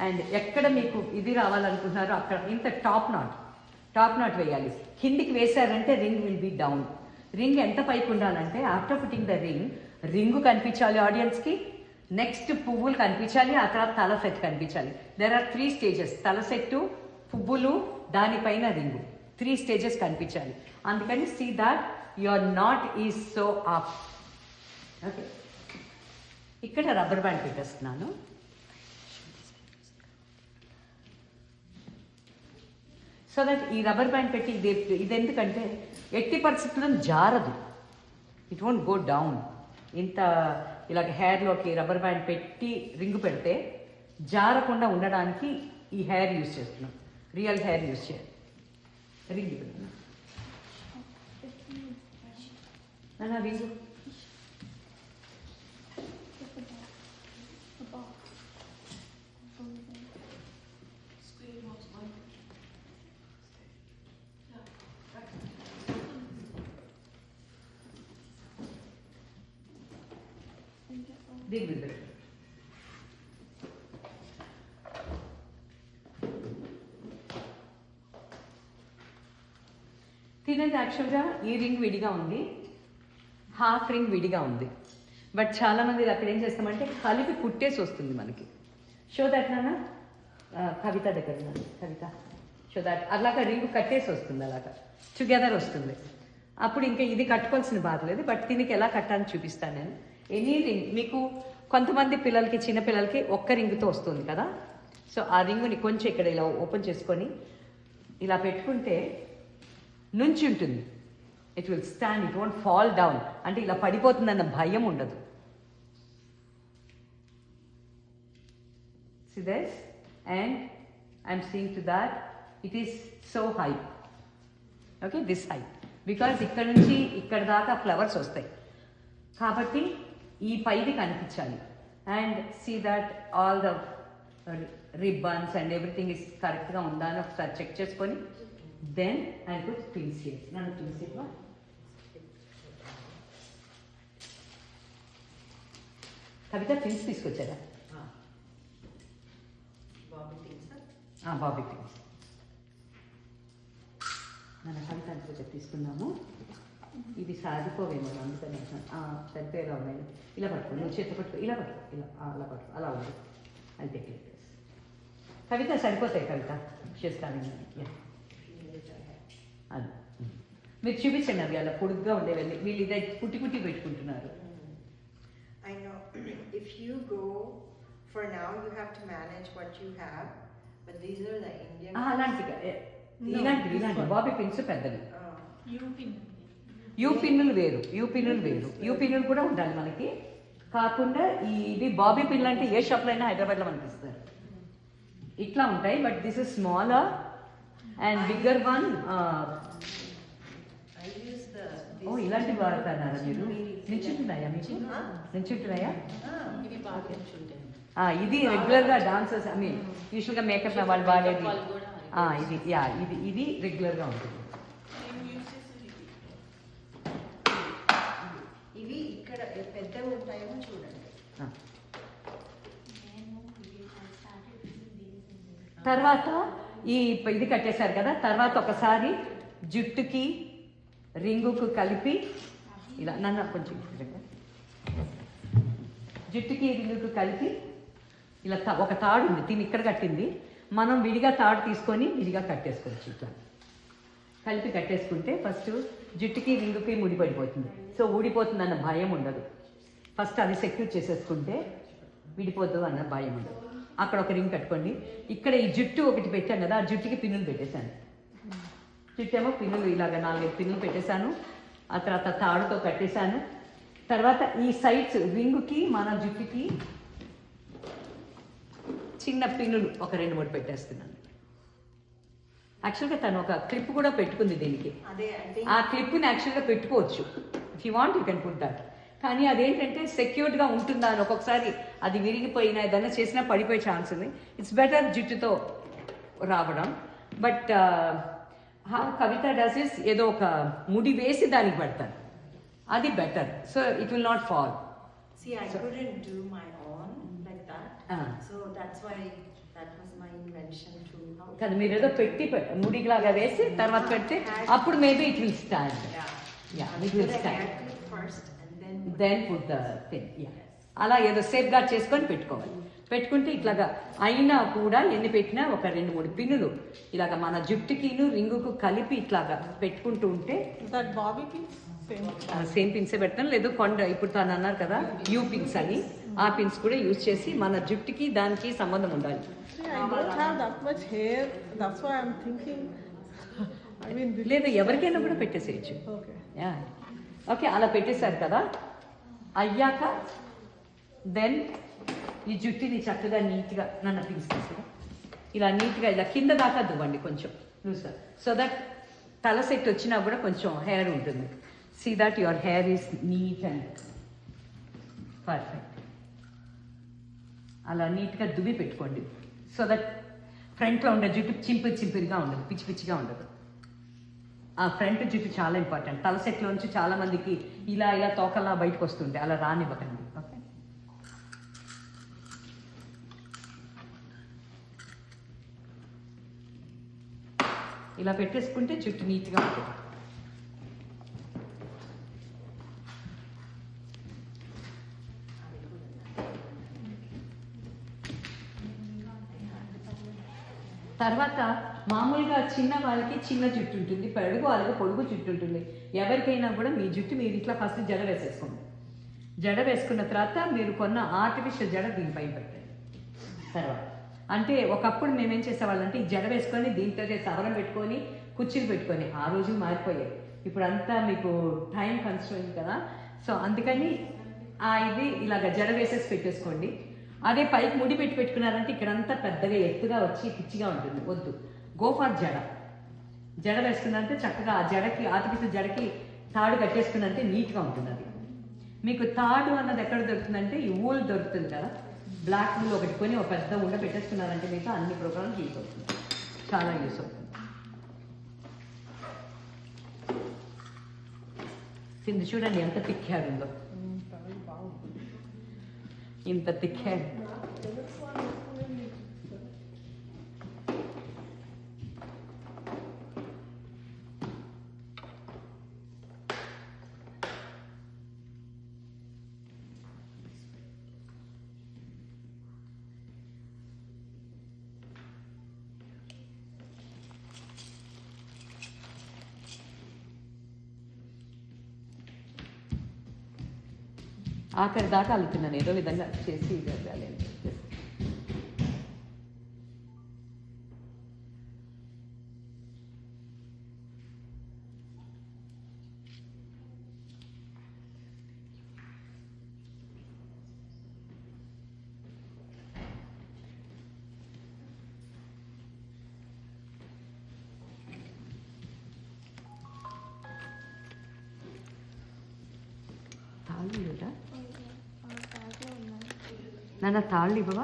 Speaker 4: And ఎక్కడ మీకు ఇది రావాలనుకుంటున్నారో అక్కడ ఇంత top knot వేయాలి. కిందికి వేశారంటే ring will be down. Ring ఎంత పైకి ఉండాలంటే ఆఫ్టర్ పుట్టింగ్ ద రింగ్ కనిపించాలి ఆడియన్స్కి, నెక్స్ట్ పువ్వులు కనిపించాలి, ఆ తర్వాత తల సెట్ కనిపించాలి. దెర్ ఆర్ 3 స్టేజెస్, తల సెట్టు, పువ్వులు, దానిపైన రింగు, 3 స్టేజెస్ కనిపించాలి. అందుకని see that your knot is so up. Okay, ఇక్కడ రబ్బర్ బ్యాండ్ పెట్టేస్తున్నాను. సో దట్ ఈ రబ్బర్ బ్యాండ్ పెట్టి ఇది ఎందుకంటే ఎట్టి పరిస్థితుల్లో జారదు, ఇట్ వోంట్ గో డౌన్. ఇంత ఇలాగ హెయిర్లోకి రబ్బర్ బ్యాండ్ పెట్టి రింగు పెడితే జారకుండా ఉండడానికి ఈ హెయిర్ యూజ్ చేస్తున్నాం, రియల్ హెయిర్ యూజ్ చేయాలి. రింగ్ పెడుతున్నాం రింగు. దిగు తినేది యాక్చువల్గా ఈ రింగ్ విడిగా ఉంది, హాఫ్ రింగ్ విడిగా ఉంది. బట్ చాలామంది అక్కడ ఏం చేస్తామంటే కలిపి కుట్టేసి వస్తుంది మనకి. షో దట్ నాన్న, కవిత దగ్గర కవిత షో దట్ అలాగా రింగ్ కట్టేసి వస్తుంది, అలాగా టుగెదర్ వస్తుంది. అప్పుడు ఇంకా ఇది కట్టుకోవాల్సిన బాధ లేదు. బట్ దీనికి ఎలా కట్టాలని చూపిస్తాను నేను. ఎనీ రింగ్ మీకు కొంతమంది పిల్లలకి, చిన్న పిల్లలకి ఒక్క రింగుతో వస్తుంది కదా. సో ఆ రింగుని కొంచెం ఇక్కడ ఇలా ఓపెన్ చేసుకొని ఇలా పెట్టుకుంటే నుంచి ఉంటుంది. It will stand, it won't fall down. అంటే ఇలా పడిపోతుందన్న భయం ఉండదు. See this? And I'm seeing to that it is so high. Okay, this high. Because ఇక్కడ నుంచి ఇక్కడ దాకా ఫ్లవర్స్ వస్తాయి కాబట్టి ఈ పైది కనిపించాలి. And see that all the ribbons and everything is కరెక్ట్గా ఉందా అని ఒకసారి చెక్ చేసుకొని then I put pins here. నన్ను పిన్స్ ఇవ్వ. కవిత పిన్స్ తీసుకొచ్చారా? Bobby pins. మన కవిత అనుకుంటే తీసుకున్నాము. ఇవి సాగిపోవేమో అందుకని సరిపోయేలా ఉన్నాయి. ఇలా పట్టుకో, నువ్వు చేతి పట్టుకో, ఇలా పట్టుకో, ఇలా అలా పట్టుకో, అలా ఉంది. అయితే కవిత సరిపోతాయి. కవిత చేస్తాను అది మీరు చూపించండి. అవి అలా పొడుగ్గా ఉండేవన్నీ. వీళ్ళు ఇదే పుట్టి పుట్టి పెట్టుకుంటున్నారు.
Speaker 5: I know. If you go, for now you have to manage what you have, but these are the Indian.
Speaker 4: అలాంటివి ఇలాంటివి బాబీ పిన్స్ పెద్దవి.
Speaker 6: యూపీ
Speaker 4: యూ పిన్నులు వేరు, యూ పిన్నులు వేరు. యూ పిన్నులు కూడా ఉండాలి మనకి. కాకుండా ఇది బాబీ పిన్నులు అంటే ఏ షాప్లో అయినా హైదరాబాద్లో మనకి ఇస్తారు. ఇట్లా ఉంటాయి. But this is smaller and bigger one. ఓ ఇలాంటివి వాడుతున్నారా మీరు? నించుంటున్నాయా మీకు? నించుంటున్నాయా? ఇది రెగ్యులర్గా డాన్సర్స్ ఐ మీన్ యూజువల్గా మేకప్ వాళ్ళు వాడేది. ఇది ఇది రెగ్యులర్గా ఉంటుంది.
Speaker 5: ఇవి ఇక్కడ పెద్దవి ఉంటాయేమో చూడండి.
Speaker 4: తర్వాత ఇది కట్టేశారు కదా. తర్వాత ఒకసారి జుట్టుకి రింగుకు కలిపి ఇలా నన్ను కొంచెం జుట్టుకి రింగుకు కలిపి ఇలా ఒక తాడు ఉంది. దీన్ని ఇక్కడ కట్టింది. మనం విడిగా తాడు తీసుకొని విడిగా కట్టేసుకోవచ్చు. ఇట్లా కలిపి కట్టేసుకుంటే ఫస్ట్ జుట్టుకి రింగుకి ముడిపడిపోతుంది. సో ఊడిపోతుంది అన్న భయం ఉండదు. ఫస్ట్ అది సెక్యూర్ చేసేసుకుంటే విడిపోతుంది అన్న భయం ఉండదు. అక్కడ ఒక రింగ్ కట్టుకోండి. ఇక్కడ ఈ జుట్టు ఒకటి పెట్టాను కదా, ఆ జుట్టుకి పిన్నులు పెట్టేశాను. జుట్టేమో పిన్నులు ఇలాగ 4 పిన్నులు పెట్టేశాను. ఆ తర్వాత తాడుతో కట్టేశాను. తర్వాత ఈ సైడ్స్ రింగుకి మన జుట్టుకి చిన్న పిన్నులు ఒక 2-3 పెట్టేస్తున్నాను. యాక్చువల్గా తను ఒక క్లిప్ కూడా పెట్టుకుంది దీనికి. ఆ క్లిప్ని యాక్చువల్గా పెట్టుకోవచ్చు. If you want you can put that. కానీ అదేంటంటే సెక్యూర్డ్గా ఉంటుందా అని ఒక్కొక్కసారి అది విరిగిపోయినా ఏదైనా చేసినా పడిపోయే ఛాన్స్ ఉంది. ఇట్స్ బెటర్ జుట్టుతో రావడం. But how Kavitha does is ఏదో ఒక ముడి వేసి దానికి పెడతాను. అది better. So it will not fall.
Speaker 5: See, I couldn't do my own like that. So that's why that was my invention to.
Speaker 4: కదా మీరు ఏదో పెట్టి ముడిలాగా వేసి తర్వాత పెడితే అప్పుడు maybe it will stand. It will stand. Then put the thing. అలా ఏదో సేఫ్ గార్డ్ చేసుకొని పెట్టుకోవాలి. పెట్టుకుంటే ఇట్లాగా అయినా కూడా ఎన్ని పెట్టినా ఒక 2-3 పిన్నులు ఇలాగ మన జుట్టుకిను రింగుకు కలిపి ఇట్లాగా పెట్టుకుంటూ ఉంటే సేమ్ పిన్సే పెడతాను. లేదు ఇప్పుడు తను అన్నారు కదా యూ పిన్స్ అని, ఆ పిన్స్ కూడా యూజ్ చేసి మన జుట్టుకి దానికి సంబంధం ఉండాలి. లేదు ఎవరికైనా కూడా పెట్టేసేయచ్చు. ఓకే అలా పెట్టేశారు కదా. అయ్యాక దెన్ ఈ జుట్టుని చక్కగా నీట్గా నన్ను పిన్స్ తీసుకురా ఇలా నీట్గా ఇలా కింద దాకా దువ్వండి కొంచెం లూజ్గా. సో దట్ తల సెట్ వచ్చినా కూడా కొంచెం హెయిర్ ఉంటుంది. See that your hair is neat and perfect. అలా నీట్గా దువ్వి పెట్టుకోండి. సో దట్ ఫ్రంట్లో ఉండే జుట్టు చింపిరిగా ఉండదు, పిచ్చి పిచ్చిగా ఉండదు. ఆ ఫ్రంట్ జుట్టు చాలా ఇంపార్టెంట్. తల సెట్లోంచి చాలా మందికి ఇలా ఇలా తోకలా బయటకు వస్తుంటే అలా రానివ్వకండి. ఓకే ఇలా పెట్టేసుకుంటే జుట్టు నీట్గా ఉంటుంది. తర్వాత మామూలుగా చిన్న వాళ్ళకి చిన్న జుట్టు ఉంటుంది, పెరుగు వాళ్ళకి పొడుగు జుట్టు ఉంటుంది. ఎవరికైనా కూడా మీ జుట్టు మీరు ఇట్లా ఫస్ట్ జడ వేసేసుకోండి. జడ వేసుకున్న తర్వాత మీరు కొన్న ఆర్టిఫిషియల్ జడ దీనిపై పెట్టండి. తర్వాత అంటే ఒకప్పుడు మేమేం చేసేవాళ్ళంటే ఈ జడ వేసుకొని దీంతో సవరం పెట్టుకొని కుర్చీలు పెట్టుకొని, ఆ రోజులు మారిపోయాయి. ఇప్పుడు అంతా మీకు టైం కన్స్ట్రెయింట్ కదా. సో అందుకని ఇది ఇలాగ జడ వేసేసి పెట్టేసుకోండి. అదే పైకి ముడి పెట్టుకున్నారంటే ఇక్కడంతా పెద్దగా ఎత్తుగా వచ్చి పిచ్చిగా ఉంటుంది. వద్దు, గో ఫర్ జడ. జడ వేసుకున్నారంటే చక్కగా ఆ జడకి ఆర్టిఫిషియల్ జడకి తాడు కట్టేసుకున్నంటే నీట్గా ఉంటుంది. అది మీకు తాడు అన్నది ఎక్కడ దొరుకుతుందంటే ఈ ఊలు దొరుకుతుంది కదా, బ్లాక్ రూల్ ఒకటి కొని ఒక పెద్ద ఉండ పెట్టేసుకున్నారంటే మీకు అన్ని ప్రోగ్రామ్స్ యూస్ అవుతుంది, చాలా యూస్ అవుతుంది. కింద చూడండి ఎంత థిక్ హెయిర్ ఉందో, ఇంత థిక్ హెయిర్. ఆఖరి దాకా అలుతున్నాను, ఏదో విధంగా చేసి వెళ్ళాలి అని చెప్పేసి. తాళ్ళు లేదా నాన్న, తాళ్ళు ఇవ్వవా?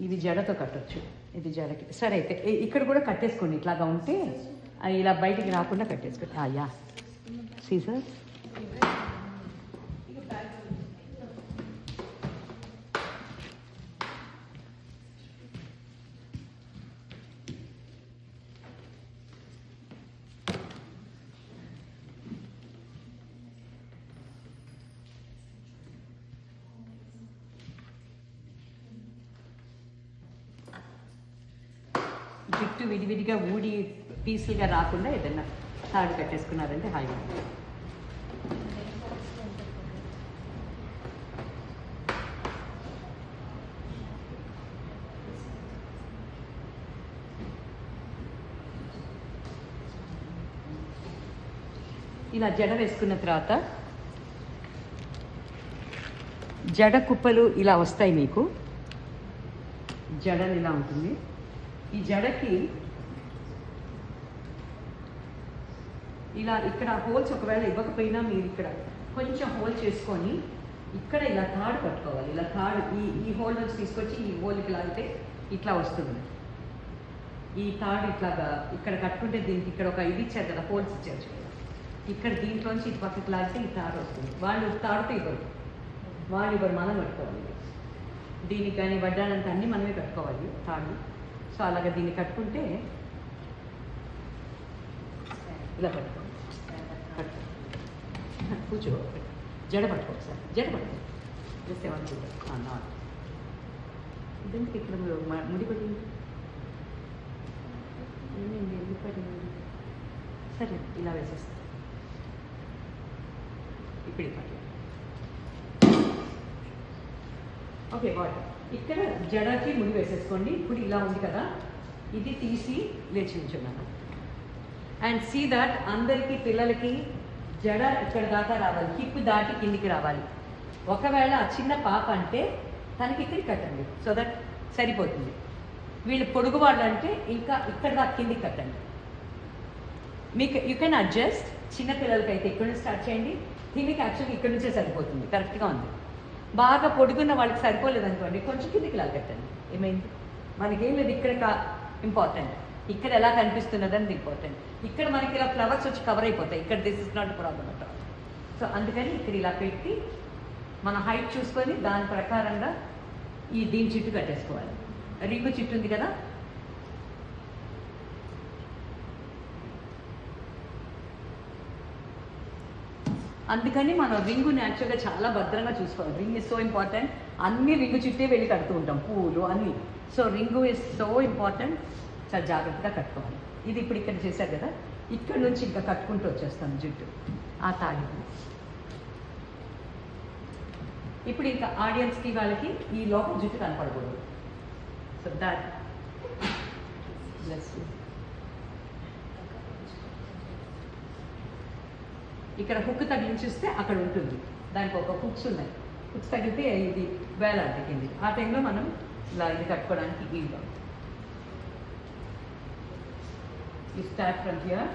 Speaker 4: ఇది జడతో కట్టొచ్చు, ఇది జడకి. సరే అయితే ఇక్కడ కూడా కట్టేసుకోండి, ఇట్లాగా ఉంటే ఇలా బయటికి రాకుండా కట్టేసుకోండి. Yeah Caesar. జుట్టు విడివిడిగా ఊడి పీసులుగా రాకుండా ఏదైనా తాడు కట్టేసుకున్నారంటే హాయిగా. ఇలా జడ వేసుకున్న తర్వాత జడ కుప్పలు ఇలా వస్తాయి మీకు. జడలు ఇలా ఉంటుంది. ఈ జడకి ఇలా ఇక్కడ హోల్స్ ఒకవేళ ఇవ్వకపోయినా మీరు ఇక్కడ కొంచెం హోల్ చేసుకొని ఇక్కడ ఇలా తాడు కట్టుకోవాలి. ఇలా తాడు ఈ హోల్ నుంచి తీసుకొచ్చి ఈ హోల్కి లాగితే ఇట్లా వస్తుంది. ఈ తాడు ఇట్లాగా ఇక్కడ కట్టుకుంటే దీనికి ఇక్కడ ఒక ఇది ఇచ్చారు కదా, హోల్స్ ఇచ్చారు చూడండి. ఇక్కడ దీంట్లోంచి ఇటు పక్కకి లాగితే ఈ తాడు వస్తుంది. వాళ్ళు తాడుతో ఇవ్వరు, వాళ్ళు ఇవ్వరు, మనం కట్టుకోవాలి. దీనికి కానీ వడ్డానంత అన్నీ మనమే కట్టుకోవాలి తాడు. సో అలాగే దీన్ని కట్టుకుంటే ఇలా పట్టుకోండి, కూర్చో, జడ పట్టుకోండి సార్, జడ పట్టుకోండి. జస్ట్ ఏమన్నా చూడండి. ఇదంతా ఇక్కడ ముడి పడింది, ఎందుకు పడింది? సరే ఇలా వేసేస్తాం. ఇప్పుడు పట్టు. Okay bye. ఇక్కడ జడకి ముడి వేసేసుకోండి. ఇప్పుడు ఇలా ఉంది కదా, ఇది తీసి లేచి ఉంచున్నాను. అండ్ సీ దట్ అందరికీ పిల్లలకి జడ ఇక్కడ దాకా రావాలి, హిప్ దాటి కిందికి రావాలి. ఒకవేళ ఆ చిన్న పాప అంటే తనకి ఇక్కడికి కట్టండి, సో దట్ సరిపోతుంది. వీళ్ళు పొడుగు వాళ్ళు అంటే ఇంకా ఇక్కడ దాకా కిందికి కట్టండి. మీకు యూ కెన్ అడ్జస్ట్. చిన్నపిల్లలకి అయితే ఇక్కడ నుంచి స్టార్ట్ చేయండి. దీనికి యాక్చువల్గా ఇక్కడ నుంచే సరిపోతుంది, కరెక్ట్గా ఉంది. బాగా పొడుగున్న వాళ్ళకి సరిపోలేదు అనుకోండి, కొంచెం కిందికి ఇలా కట్టండి. ఏమైంది? మనకేం లేదు, ఇక్కడ ఇంపార్టెంట్. ఇక్కడ ఎలా కనిపిస్తున్నదని ఇంపార్టెంట్. ఇక్కడ మనకి ఇలా ఫ్లవర్స్ వచ్చి కవర్ అయిపోతాయి. ఇక్కడ this is not problem at all. So అందుకని ఇక్కడ ఇలా పెట్టి మన హైట్ చూసుకొని దాని ప్రకారంగా దీని చుట్టూ కట్టేసుకోవాలి. రింగు చుట్టూ ఉంది కదా, అందుకని మనం రింగుని యాక్చువల్గా చాలా భద్రంగా చూసుకోవాలి. Ring is so important. అన్ని రింగు చుట్టే వెళ్ళి కడుతూ ఉంటాం, పూలు అన్నీ. So ring is so important, చాలా జాగ్రత్తగా కట్టుకోవాలి. ఇది ఇప్పుడు ఇక్కడ చేశారు కదా, ఇక్కడ నుంచి ఇంకా కట్టుకుంటూ వచ్చేస్తాం జుట్టు ఆ తాగి. ఇప్పుడు ఇంకా ఆడియన్స్కి వాళ్ళకి ఈ లోపల జుట్టు కనపడకూడదు. సో దాట్ లెట్స్ ఇక్కడ హుక్ తగిలించిస్తే అక్కడ ఉంటుంది, దానికి ఒక హుక్స్ ఉన్నాయి. హుక్స్ తగిలితే ఇది వేలాడుతుంది. ఆ టైంలో మనం ఇలా ఇది కట్టుకోవడానికి వీలుగా. You start from here.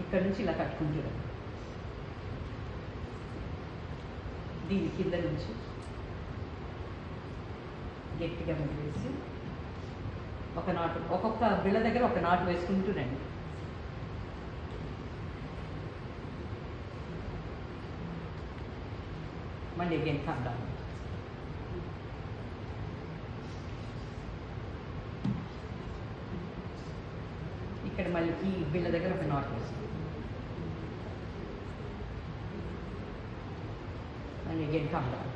Speaker 4: ఇక్కడ నుంచి ఇలా కట్టుకుంటున్నాను. దీని కింద నుంచి గట్టిగా వేసి ఒక నాటు, ఒక్కొక్క బిళ్ళ దగ్గర ఒక నాటు వేసుకుంటున్నాను. మళ్ళీ అగైన్ కమ్ డౌన్. ఇక్కడ మళ్ళీ ఈ బిళ్ళ దగ్గర ఒక నాట్ వేస్తుంది. మళ్ళీ అగైన్ కమ్ డౌన్.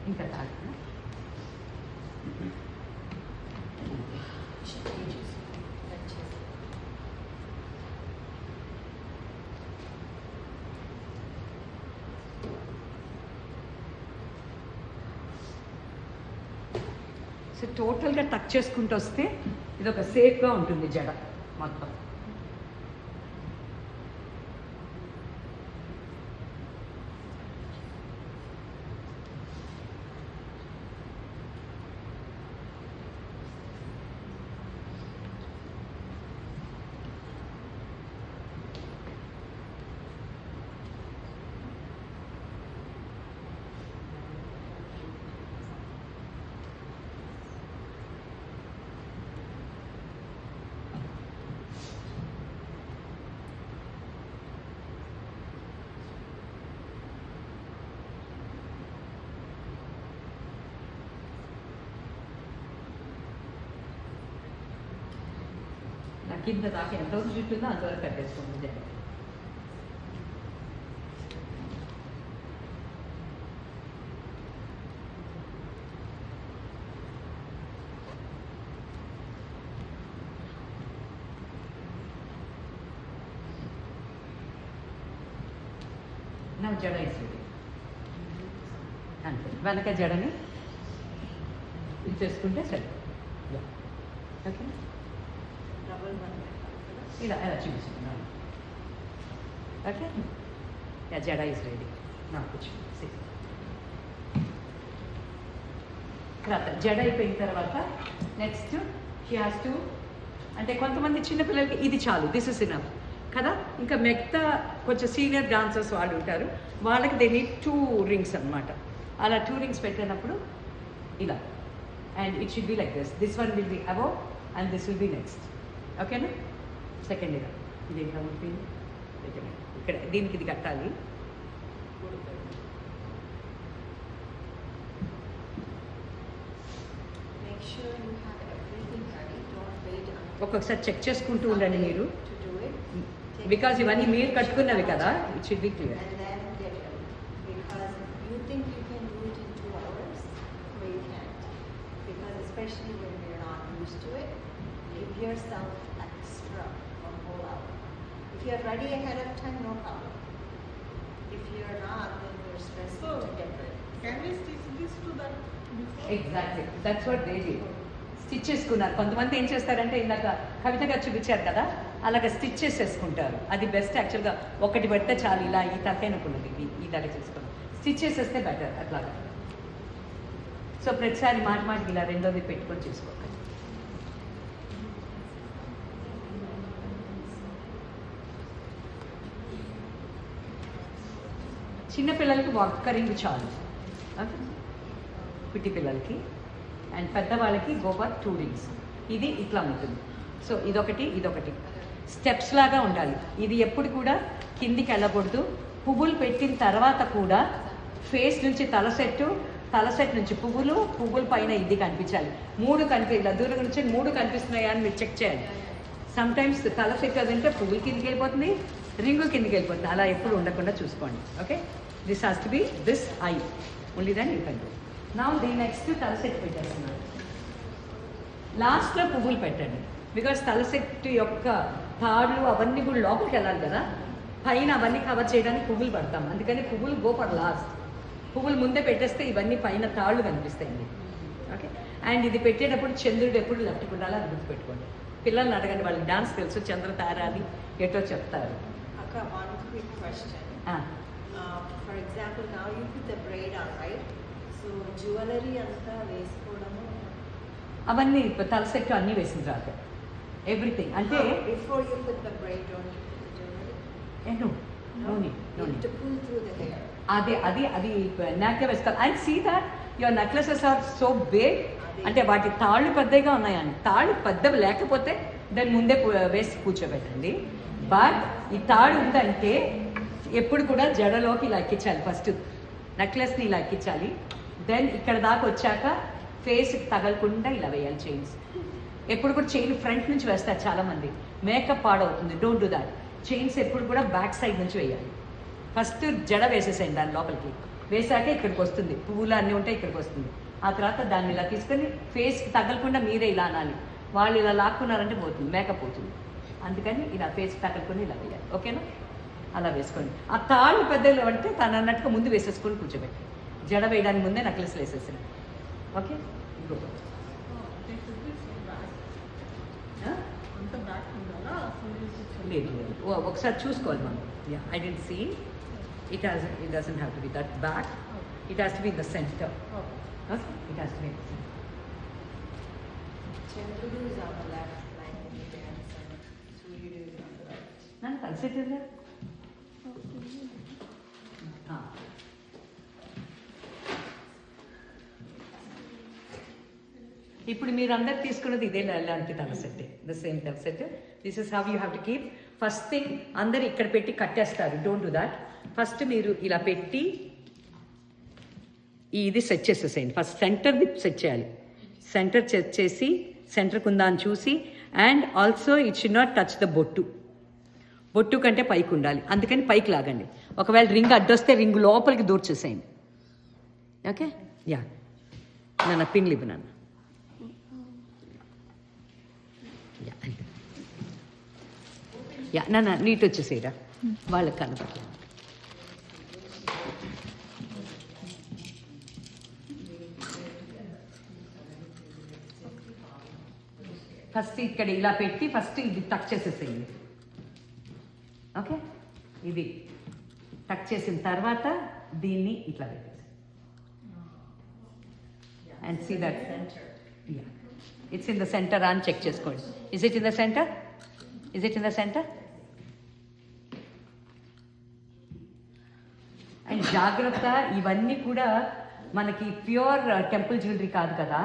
Speaker 4: ఇంకా తాగుతున్నా. సో టోటల్గా టచ్ చేసుకుంటూ వస్తే ఇది ఒక సేఫ్గా ఉంటుంది జడ మొత్తం. కింద దాకా ఎంతవరకు జుట్టు ఉందో అంతవరకు కట్టేసుకోండి జడ. నా జడ వేసేది అంతే. వెనక జడని ఇచ్చేసుకుంటే సరే. ఓకే, ఇలా ఎలా చూపిస్తున్నాను. ఓకే, జడ ఇస్ రెడీ. నాకు తర్వాత జడ అయిపోయిన తర్వాత నెక్స్ట్ షీ హాస్ టు, అంటే కొంతమంది చిన్నపిల్లలకి ఇది చాలు, దిస్ ఇస్ ఇనఫ్ కదా. ఇంకా మిగతా కొంచెం సీనియర్ డాన్సర్స్ వాళ్ళు ఉంటారు, వాళ్ళకి దే నీడ్ 2 rings అనమాట. అలా 2 rings పెట్టినప్పుడు ఇలా, and it should be like this one will be above and this will be next. ఓకేనా. సెకండ్ ఇలా ఇది ఎంత ఉంటుంది ఇక్కడ, దీనికి ఇది కట్టాలి. ఒక్కొక్కసారి చెక్ చేసుకుంటూ ఉండండి మీరు, బికాజ్ ఇవన్నీ మీరు కట్టుకున్నవి కదా. It should be clear.
Speaker 5: Especially when you're not used to it, give yourself extra a whole hour. If you're ready ahead of time, no problem. If you're not, then you're stressed
Speaker 3: So,
Speaker 5: to get ready.
Speaker 3: can we stitch this to that before?
Speaker 4: Exactly that's what they did. Stitch చేసుకున్నారు. కొంతమంది ఏం చేస్తారంటే ఇందాక కవిత గారు చూపించారు కదా, అలాగే stitch చేసేసుకుంటారు. అది బెస్ట్ యాక్చువల్గా. ఒకటి పెడితే చాలు, ఇలా ఈ తలకైనకున్నది ఈ తల చేసుకుని స్టిచ్ చేసేస్తే బెటర్ అట్లాగా. సో ప్రతిసారి మాటికి ఇలా రెండోది పెట్టుకొని చేసుకోవాలి. చిన్నపిల్లలకి వర్కరింగ్ చాలు, కుట్టి పిల్లలకి. అండ్ పెద్దవాళ్ళకి గోవర్ 2 rings. ఇది ఇట్లా ఉంటుంది. సో ఇదొకటి ఇదొకటి స్టెప్స్ లాగా ఉండాలి. ఇది ఎప్పుడు కూడా కిందికి వెళ్ళకూడదు. పువ్వులు పెట్టిన తర్వాత కూడా ఫేస్ నుంచి తల సెట్ నుంచి పువ్వులు పైన ఇది కనిపించాలి. 3 ఇలా దూరం నుంచి 3 కనిపిస్తున్నాయా అని మీరు చెక్ చేయాలి. సమ్ టైమ్స్ తల సెట్ అదంటే పువ్వులు కిందికి వెళ్ళిపోతుంది, రింగు కిందికి వెళ్ళిపోతుంది. అలా ఎప్పుడు ఉండకుండా చూసుకోండి. Okay, this has to be this eye only then you can do. నా దీని నెక్స్ట్ తల సెట్ పెట్టేస్తున్నాను. లాస్ట్లో పువ్వులు పెట్టండి, బికాస్ తల సెట్ యొక్క తాళ్ళు అవన్నీ కూడా లోపలికి వెళ్ళాలి కదా. పైన అవన్నీ కవర్ చేయడానికి పువ్వులు పడతాం, అందుకని పువ్వులు గో ఫర్ లాస్ట్. పువ్వులు ముందే పెట్టేస్తే ఇవన్నీ పైన తాళ్ళు కనిపిస్తాయండి. ఓకే, అండ్ ఇది పెట్టేటప్పుడు చంద్రుడు ఎప్పుడు లెఫ్ట్కి ఉండాలి అది గుర్తుపెట్టుకోండి. పిల్లల్ని అడగండి, వాళ్ళకి డాన్స్ తెలుసు, చంద్ర తారాది ఎటో చెప్తారు.
Speaker 5: Akka, one quick question. For example, now you put the braid on, right? So jewelry anta vesukodamu.
Speaker 4: అవన్నీ తల సెట్ అన్నీ వేసిన తర్వాత ఎవ్రీథింగ్ అంటే
Speaker 5: Before you put the braid, don't you put the jewelry?
Speaker 4: No no
Speaker 5: You have to pull through the hair.
Speaker 4: అది నాకే వేసుకోవాలి. And see that your necklaces are so big, అంటే వాటి తాళ్ళు పెద్దగా ఉన్నాయని. తాళ్ళు పెద్దవి లేకపోతే దాన్ని ముందే వేసి కూర్చోబెట్టండి. బట్ ఈ తాడు ఉందంటే ఎప్పుడు కూడా జడలోకి ఇలా ఎక్కించాలి. ఫస్ట్ నెక్లెస్ని ఇలా ఎక్కించాలి. దెన్ ఇక్కడ దాకా వచ్చాక ఫేస్కి తగలకుండా ఇలా వేయాలి చైన్స్. ఎప్పుడు కూడా చైన్ ఫ్రంట్ నుంచి వేస్తారు చాలామంది, మేకప్ పాడవుతుంది. Don't do that. చైన్స్ ఎప్పుడు కూడా బ్యాక్ సైడ్ నుంచి వేయాలి. ఫస్ట్ జడ వేసేసేయండి దాని లోపలికి, వేసాక ఇక్కడికి వస్తుంది, పువ్వులు అన్నీ ఉంటాయి ఇక్కడికి వస్తుంది. ఆ తర్వాత దాన్ని ఇలా తీసుకొని ఫేస్కి తగలకుండా మీరే ఇలా అనాలి. వాళ్ళు ఇలా లాక్కున్నారంటే పోతుంది, మేకప్ పోతుంది. అందుకని ఇలా ఫేస్కి తగలకుండా ఇలా వేయాలి. ఓకేనా? అలా వేసుకోండి. ఆ తాళ్ళు పెద్దలు అంటే తను అన్నట్టుగా ముందు వేసేసుకొని కూర్చోబెట్టి, జడ వేయడానికి ముందే నెక్లెస్లు వేసేసిన. ఓకే,
Speaker 3: అంత బ్యాక్ ఉండాలా?
Speaker 4: లేదు లేదు, ఒకసారి చూసుకోవాలి మనం. Yeah, I didn't see it doesn't have to be that back, it has to be in the centre. Okay, it has to be in the centre.
Speaker 5: Chandrudu is on the left, like in the dance, and Suryudu is on the right.
Speaker 4: నన్ను కలిసేట్టుందా? ఇప్పుడు మీరు అందరు తీసుకున్నది ఇదే లాంటి తల set, the same తల set. This is how you have to keep. First thing, అందరు ఇక్కడ పెట్టి కట్టేస్తారు. Don't do that. ఫస్ట్ మీరు ఇలా పెట్టి ఇది సెట్ చేసేసేయండి. ఫస్ట్ సెంటర్ది సెట్ చేయాలి. సెంటర్ సెట్ చేసి సెంటర్కి ఉందా అని చూసి, and also it should not touch the బొట్టు. బొట్టు కంటే పైకి ఉండాలి, అందుకని పైకి లాగండి. ఒకవేళ రింగ్ అడ్డొస్తే రింగ్ లోపలికి దూర్చేసేయండి. ఓకే, యా, నాన్న పిన్లు ఇవ్వు నాన్న. యా నాన్న, నీట్ వచ్చేసేయరా, వాళ్ళకి కనపడలేదు. ఫస్ట్ ఇక్కడ ఇలా పెట్టి ఫస్ట్ ఇది టక్ చేసేసేయండి. ఓకే, ఇది టక్ చేసిన తర్వాత దీన్ని ఇట్లా పెట్టేసి, and see that it's in the centre అని చెక్ చేసుకోండి. Is it in the centre? Is it in the centre? And జాగ్రత్త, ఇవన్నీ కూడా మనకి ప్యూర్ టెంపుల్ జ్యువెలరీ కాదు కదా,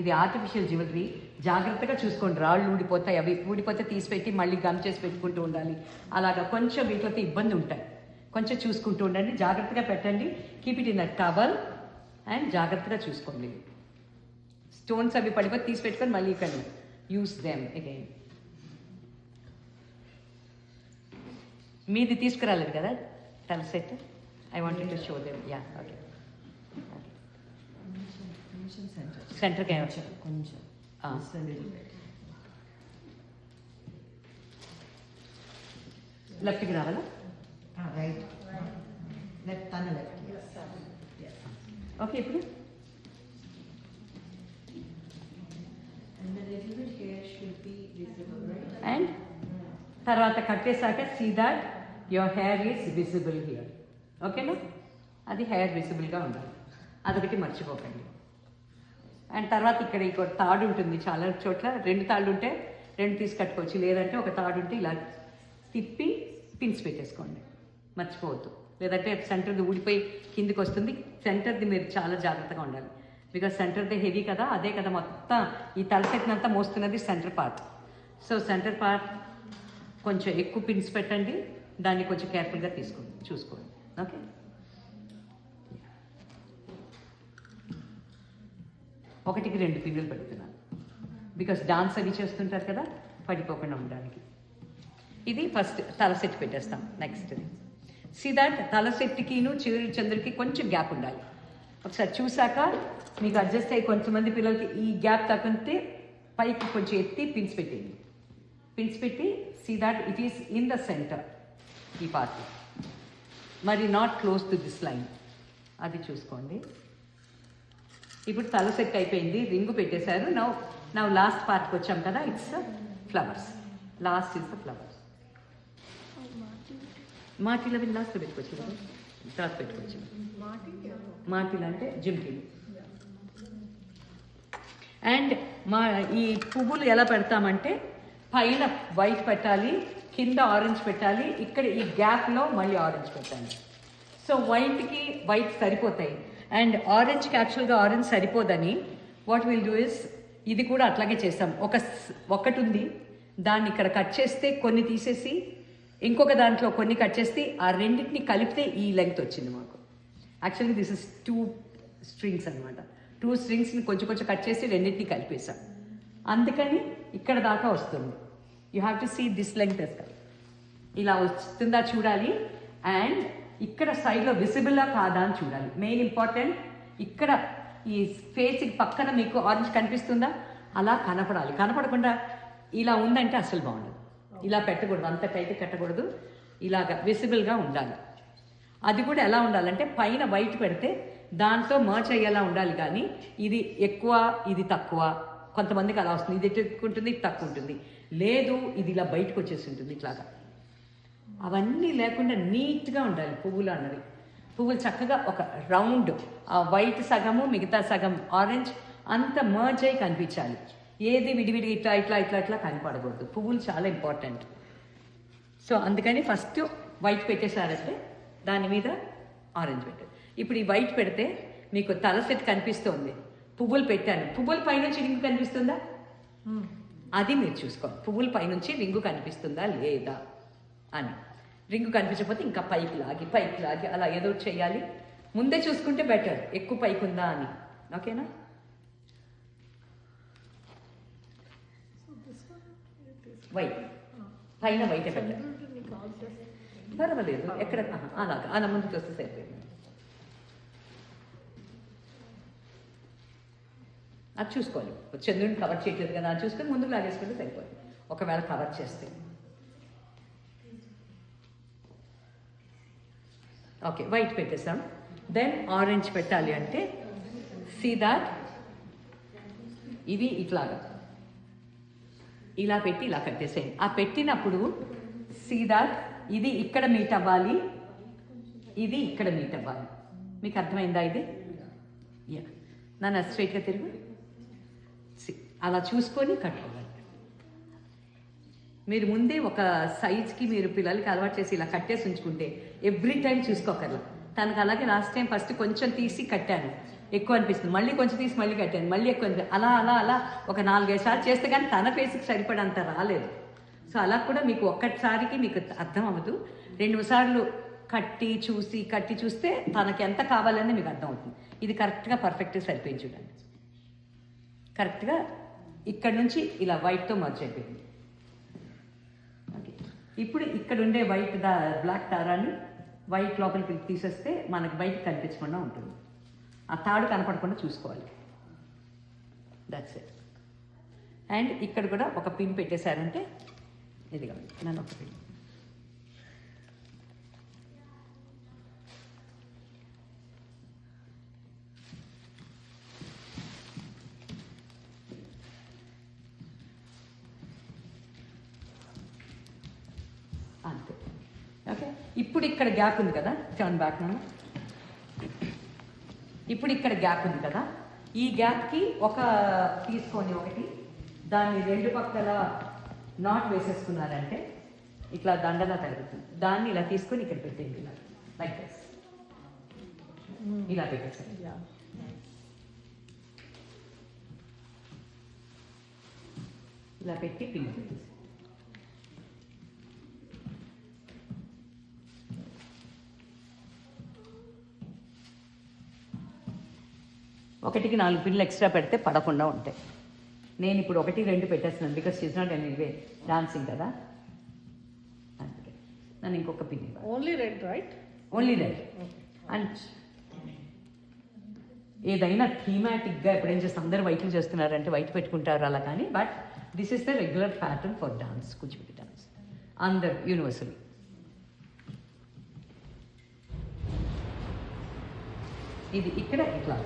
Speaker 4: ఇది ఆర్టిఫిషియల్ జ్యువెలరీ. జాగ్రత్తగా చూసుకోండి, రాళ్ళు ఊడిపోతాయి. అవి ఊడిపోతే తీసిపెట్టి మళ్ళీ గమ్ చేసి పెట్టుకుంటూ ఉండాలి. అలాగా కొంచెం వీటితో ఇబ్బంది ఉంటాయి. కొంచెం చూసుకుంటూ ఉండండి, జాగ్రత్తగా పెట్టండి. Keep it in the towel and జాగ్రత్తగా చూసుకోండి. స్టోన్స్ అవి పడిపోతే తీసి పెట్టుకొని మళ్ళీ ఇక్కడ యూస్ దెమ్ అగైన్. మీది తీసుకురాలేదు కదా తల set? I wanted to show them. Yeah, okay. సెంటర్కి కొంచెం లెఫ్ట్కి రావాలా?
Speaker 5: Right. Left, turn left. Yes.
Speaker 4: Okay, ఇప్పుడు
Speaker 5: And the little bit hair should be visible, right?
Speaker 4: And తర్వాత కట్టేశాక see that your hair is visible here. ఓకేనా? అది hair విజిబుల్గా ఉండాలి, అదొకటి మర్చిపోకండి. అండ్ తర్వాత ఇక్కడ ఇంకో తాడు ఉంటుంది, చాలా చోట్ల 2 తాళ్ళు ఉంటే 2 తీసి కట్టుకోవచ్చు, లేదంటే ఒక తాడు ఉంటే ఇలా తిప్పి పిన్స్ పెట్టేసుకోండి, మర్చిపోవద్దు. లేదంటే సెంటర్ది ఊడిపోయి కిందికి వస్తుంది. సెంటర్ది మీరు చాలా జాగ్రత్తగా ఉండాలి, బికాజ్ సెంటర్ది హెవీ కదా, అదే కదా మొత్తం ఈ తలసెట్నంతా మోస్తున్నది centre part. So centre part కొంచెం ఎక్కువ పిన్స్ పెట్టండి, దాన్ని కొంచెం కేర్ఫుల్గా తీసుకోండి, చూసుకోండి. ఓకే, ఒకటికి 2 పిన్నులు పెడుతున్నాను, బికాస్ డాన్స్ అవి చేస్తుంటారు కదా, పడిపోకుండా ఉండడానికి. ఇది ఫస్ట్ తల సెట్ పెట్టేస్తాం. నెక్స్ట్ సీ దట్ తల సెట్కిను చివరి చంద్రుడికి కొంచెం గ్యాప్ ఉండాలి. ఒకసారి చూసాక మీకు అడ్జస్ట్ అయ్యి, కొంతమంది పిల్లలకి ఈ గ్యాప్ తగ్గితే పైకి కొంచెం ఎత్తి పిన్స్ పెట్టేయండి. పిన్స్ పెట్టి see that it is in the centre ఈ పార్ట్, మరి not close to this line. అది చూసుకోండి. ఇప్పుడు తల సెట్ అయిపోయింది, రింగు పెట్టేశారు. నవ్ లాస్ట్ పార్ట్కి వచ్చాం కదా, it's flowers. Last is the flowers. మాటిలు అవి లాస్ట్లో పెట్టుకోవచ్చు కదా, తర్వాత పెట్టుకోవచ్చు. మాటిలు అంటే జిమ్కీలు. అండ్ ఈ పువ్వులు ఎలా పెడతామంటే పైన వైట్ పెట్టాలి, కింద ఆరెంజ్ పెట్టాలి, ఇక్కడ ఈ గ్యాప్లో మళ్ళీ ఆరెంజ్ పెట్టాలి. సో వైట్కి వైట్ సరిపోతాయి. అండ్ ఆరెంజ్కి యాక్చువల్గా ఆరెంజ్ సరిపోదని వాట్ విల్ డూ ఇస్, ఇది కూడా అట్లాగే చేస్తాం. ఒకటి ఉంది, దాన్ని ఇక్కడ కట్ చేస్తే కొన్ని తీసేసి ఇంకొక దాంట్లో కొన్ని కట్ చేస్తే ఆ రెండింటిని కలిపితే ఈ లెంగ్త్ వచ్చింది మాకు. యాక్చువల్లీ దిస్ ఇస్ 2 స్ట్రింగ్స్ అనమాట. 2 స్ట్రింగ్స్ని కొంచెం కొంచెం కట్ చేసి రెండింటిని కలిపేసాం. అందుకని ఇక్కడ దాకా వస్తుంది. You have to see this length yes. ఇలా వస్తుందా చూడాలి. అండ్ ఇక్కడ సైడ్లో విజిబుల్లా కాదా అని చూడాలి. మెయిన్ ఇంపార్టెంట్, ఇక్కడ ఈ ఫేస్కి పక్కన మీకు ఆరెంజ్ కనిపిస్తుందా, అలా కనపడాలి. కనపడకుండా ఇలా ఉందంటే అసలు బాగుండదు. ఇలా పెట్టకూడదు, అంత టైట్ కట్టకూడదు, ఇలాగా విజిబుల్గా ఉండాలి. అది కూడా ఎలా ఉండాలంటే పైన వైట్ పెడితే దాంతో మర్చ్ అయ్యేలా ఉండాలి. కానీ ఇది ఎక్కువ ఇది తక్కువ, కొంతమందికి అలా వస్తుంది, ఇది ఎక్కువ ఉంటుంది ఇది తక్కువ ఉంటుంది. లేదు, ఇది ఇలా బయటకు వచ్చేసి ఉంటుంది ఇట్లాగా. అవన్నీ లేకుండా నీట్గా ఉండాలి పువ్వులు అన్నది. పువ్వులు చక్కగా ఒక రౌండ్, వైట్ సగము మిగతా సగం ఆరెంజ్ అంత మర్జ్ అయి కనిపించాలి. ఏది విడివిడి ఇట్లా ఇట్లా ఇట్లా ఇట్లా కనపడకూడదు. పువ్వులు చాలా ఇంపార్టెంట్. సో అందుకని ఫస్ట్ వైట్ పెట్టేశారంటే దాని మీద ఆరెంజ్ పెట్టారు. ఇప్పుడు ఈ వైట్ పెడితే మీకు తల సెట్ కనిపిస్తుంది, పువ్వులు పెట్టాను, పువ్వుల పైనుంచి రింగు కనిపిస్తుందా, అది మీరు చూసుకోండి. పువ్వుల పైనుంచి రింగు కనిపిస్తుందా లేదా అని. రింగు కనిపించకపోతే ఇంకా పైకి లాగి అలా ఏదో చేయాలి. ముందే చూసుకుంటే బెటర్, ఎక్కువ పైకి ఉందా అని. ఓకేనా? వైట్ పైన వైట్ పెట్టాలి, పర్వాలేదు. ఎక్కడ అలాగా అలా ముందుకు వస్తే సరిపోయింది. అది చూసుకోవాలి. చంద్రుడిని కవర్ చేయట్లేదు కదా, అది చూసుకొని ముందుకు లాగేసుకుంటే సరిపోతుంది. ఒకవేళ కవర్ చేస్తే ఓకే. వైట్ పెట్టేసాం. దెన్ ఆరెంజ్ పెట్టాలి అంటే సీ దాట్ ఇవి ఇట్లాగా ఇలా పెట్టి ఇలా కట్టేసేయండి. ఆ పెట్టినప్పుడు సీ దాట్ ఇది ఇక్కడ మీట్ అవ్వాలి, ఇది ఇక్కడ మీట్ అవ్వాలి. మీకు అర్థమైందా ఇది? యా, నన్ను స్ట్రైట్గా తిరుగు. అలా చూసుకొని కట్టుకోవాలి. మీరు ముందే ఒక సైజ్కి మీరు పిల్లలకి అలవాటు చేసి ఇలా కట్టేసి ఉంచుకుంటే ఎవ్రీ టైం చూసుకోకర్లా. తనకు అలాగే లాస్ట్ టైం ఫస్ట్ కొంచెం తీసి కట్టాను, ఎక్కువ అనిపిస్తుంది, మళ్ళీ కొంచెం తీసి మళ్ళీ కట్టాను, మళ్ళీ ఎక్కువ అనిపిస్తుంది. అలా అలా అలా ఒక 4-5 సార్లు చేస్తే కానీ తన ఫేస్కి సరిపడంత రాలేదు. సో అలా కూడా మీకు ఒక్కసారికి మీకు అర్థం అవ్వదు. 2 సార్లు కట్టి చూస్తే తనకి ఎంత కావాలని మీకు అర్థం అవుతుంది. ఇది కరెక్ట్గా పర్ఫెక్ట్గా సరిపోయింది చూడండి. కరెక్ట్గా ఇక్కడ నుంచి ఇలా వైట్తో మర్చ్ అయిపోయింది. ఓకే, ఇప్పుడు ఇక్కడ ఉండే వైట్ బ్లాక్ దారాన్ని వైట్ లోపలికి తీసేస్తే మనకు బయట కనిపించకుండా ఉంటుంది. ఆ తాడు కనపడకుండా చూసుకోవాలి. That's it. అండ్ ఇక్కడ కూడా ఒక పిన్ పెట్టేశారంటే ఇదిగా నన్ను ఒక పిన్. అంతే. ఓకే, ఇప్పుడు ఇక్కడ గ్యాప్ ఉంది కదా, టర్న్ బ్యాక్ నన్ను. ఇప్పుడు ఇక్కడ గ్యాప్ ఉంది కదా, ఈ గ్యాప్కి ఒక తీసుకొని ఒకటి దాన్ని 2 పక్కల నాట్ వేసేసుకున్నారంటే ఇట్లా దండలా తగ్గుతుంది. దాన్ని ఇలా తీసుకొని ఇక్కడ పెట్టేయండి, ఇలా లైక్ దిస్, ఇలా పెట్టేసారు. ఇలా పెట్టి పిన్ పెట్టేసి ఒకటికి 4 పిన్లు ఎక్స్ట్రా పెడితే పడకుండా ఉంటాయి. నేను ఇప్పుడు 1-2 పెట్టేస్తున్నాను, because she's not anyway dancing కదా, అందుకే నన్ను ఇంకొక పిన్ ఇవ్వాలి.
Speaker 3: Only red, right?
Speaker 4: Only red. And ఏదైనా థీమాటిక్గా ఎప్పుడేం చేస్తే అందరూ వైట్లు చేస్తున్నారంటే వైట్ పెట్టుకుంటారు అలా, కానీ but this is the regular pattern for dance, Kuchipudi dance, అందరు యూనివర్సల్. ఇది ఇక్కడ ఇట్లా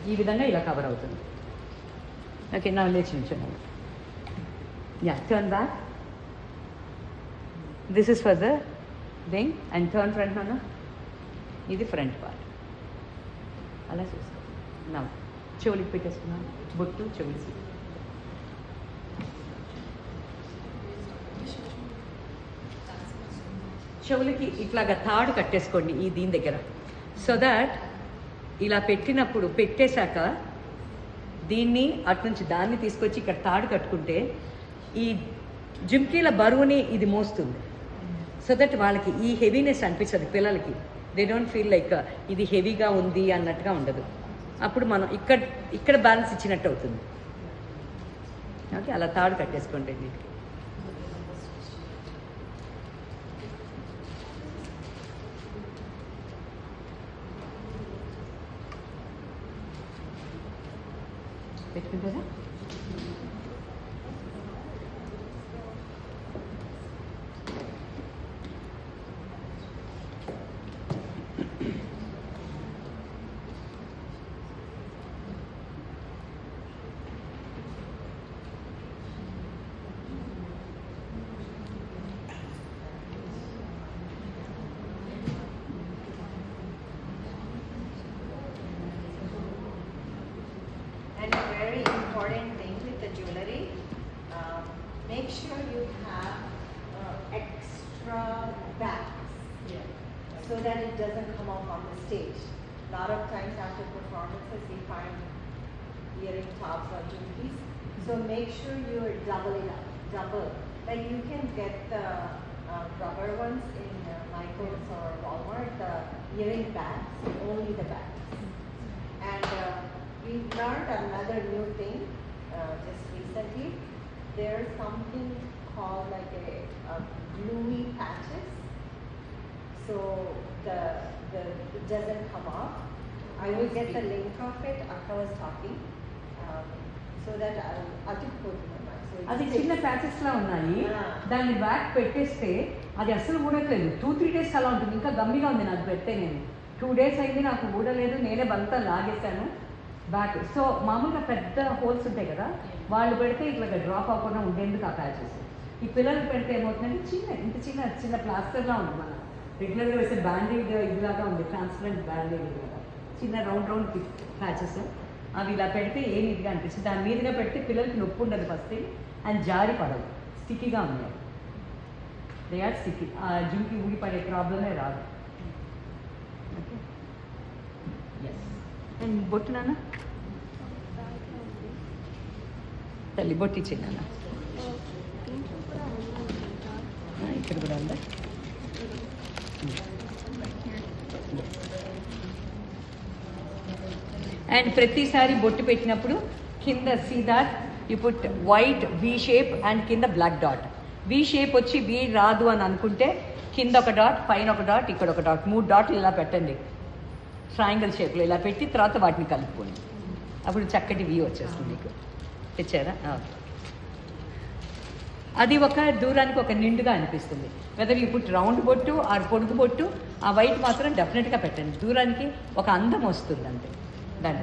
Speaker 4: ఈ విధంగా ఇలా కవర్ అవుతుంది. ఓకే, నా లేచి నుంచున్నాను. Yeah, turn back. This is for the thing and turn front నాన్న. ఇది ఫ్రంట్ పార్ట్. అలా చూసుకో. నా చెవులికి పెట్టేసుకున్నాను, బొట్టు చెవులికి. చెవులకి ఇట్లాగా తాడు కట్టేసుకోండి ఈ దీని దగ్గర. సో దాట్ ఇలా పెట్టినప్పుడు పెట్టేశాక దీన్ని అటు నుంచి దాన్ని తీసుకొచ్చి ఇక్కడ తాడు కట్టుకుంటే ఈ జుమ్కీల బరువుని ఇది మోస్తుంది. సో దట్ వాళ్ళకి ఈ హెవీనెస్ అనిపించదు పిల్లలకి. దే డోంట్ ఫీల్ లైక్ ఇది హెవీగా ఉంది అన్నట్టుగా ఉండదు. అప్పుడు మనం ఇక్కడ బ్యాలెన్స్ ఇచ్చినట్టు అవుతుంది. ఓకే, అలా తాడు కట్టేసుకోండి దీనికి. పెట్టుకుంటారా?
Speaker 5: And a very important thing with the jewelry, make sure you have extra bags, so that it doesn't come off on the stage. A lot of times after performances we find earring tops or jewelries, so make sure you double it up, Like you can get the rubber ones in Michaels or Walmart, the earring bags, only the bags. And we learned another new thing just recently. There's something called like a gluey patches, so it doesn't come off. I will get the link of it. Akka was talking, so that I'll just put it on my.
Speaker 4: అది చిన్న ప్యాచెస్లా ఉన్నాయి. దాన్ని back పెట్టేస్తే అది అస్సలు ఊడట్లేదు. 2-3 days అలా ఉంటుంది. ఇంకా గమ్మిగా ఉంది నాకు పెడితే. నేను 2 days అయింది, నాకు ఊడలేదు. నేనే బంతా లాగేశాను బ్యాక్. సో మామూలుగా పెద్ద హోల్స్ ఉంటాయి కదా, వాళ్ళు పెడితే ఇట్లా డ్రాప్ అవ్వకుండా ఉండేందుకు ఆ ప్యాచెస్. ఈ పిల్లలు పెడితే ఏమవుతుందంటే ఇంత చిన్న ప్లాస్టర్లా ఉంది. మన రెగ్యులర్గా వేసే బ్యాండేడ్ ఇదిలాగా ఉంది, ట్రాన్స్పరెంట్ బ్యాండేడ్ ఇదిలాగా చిన్న రౌండ్ ప్యాచెస్. అవి ఇలా పెడితే ఏ నీట్గా అనిపిస్తుంది. దాని మీదుగా పెడితే పిల్లలకి నొప్పి ఉండదు ఫస్ట్, అండ్ జారి పడవు. స్టిక్కీగా ఉన్నాయి, దే ఆర్ స్టిక్కీ. ఆ జుమ్కి ఊడిపడే ప్రాబ్లమే రాదు. ఓకే, అండ్ బొట్టు నాన్న, తల్లి బొట్టు ఇచ్చింది నాన్న. ఇక్కడ కూడా ఉందా? అండ్ ప్రతిసారి బొట్టు పెట్టినప్పుడు కింద see that you put white V shape and కింద బ్లాక్ డాట్. వీ షేప్ వచ్చి వీ రాదు అని అనుకుంటే కింద ఒక డాట్, పైన ఒక డాట్, ఇక్కడ ఒక డాట్, 3 డాట్లు ఇలా పెట్టండి ట్రయాంగిల్ షేప్లో. ఇలా పెట్టి తర్వాత వాటిని కలుపుకోండి, అప్పుడు చక్కటి వీ వచ్చేస్తుంది మీకు. తెచ్చారా? అది ఒక దూరానికి ఒక నిండుగా అనిపిస్తుంది. వెదర్ యూ పుట్ రౌండ్ బొట్టు ఆర్ పొడుగు బొట్టు, ఆ వైట్ మాత్రం డెఫినెట్గా పెట్టండి. దూరానికి ఒక అందం వస్తుంది అంతే దాని.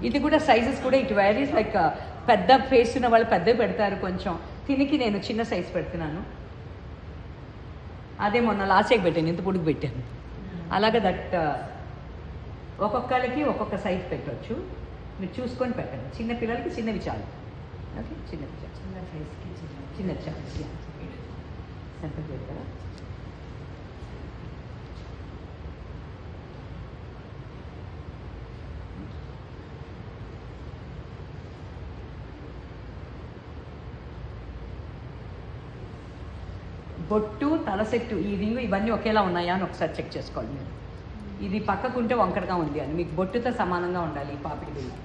Speaker 4: ఇది కూడా సైజెస్ కూడా ఇట్ వ్యారీస్. లైక్ పెద్ద ఫేస్ ఉన్న వాళ్ళు పెద్దవి పెడతారు, కొంచెం తినికి నేను చిన్న సైజ్ పెడుతున్నాను. అదే మొన్న లాస్ట్కి పెట్టాను, ఇంత పొడుగు పెట్టాను. అలాగే దట్ ఒక్కొక్కరికి ఒక్కొక్క సైజ్ పెట్టవచ్చు, మీరు చూసుకొని పెట్టండి. చిన్న పిల్లలకి చిన్నవి చాలు. ఓకే, చిన్నవి చాలు, చిన్న సైజ్కి చిన్నవి చాలు. సెంటర్ పెడతారా? బొట్టు, తల సెట్టు, ఈ రింగు ఇవన్నీ ఒకేలా ఉన్నాయా అని ఒకసారి చెక్ చేసుకోవాలి మీరు. ఇది పక్కకుంటే వంకరగా ఉంది అని, మీకు బొట్టుతో సమానంగా ఉండాలి ఈ పాపిడి బిల్లు.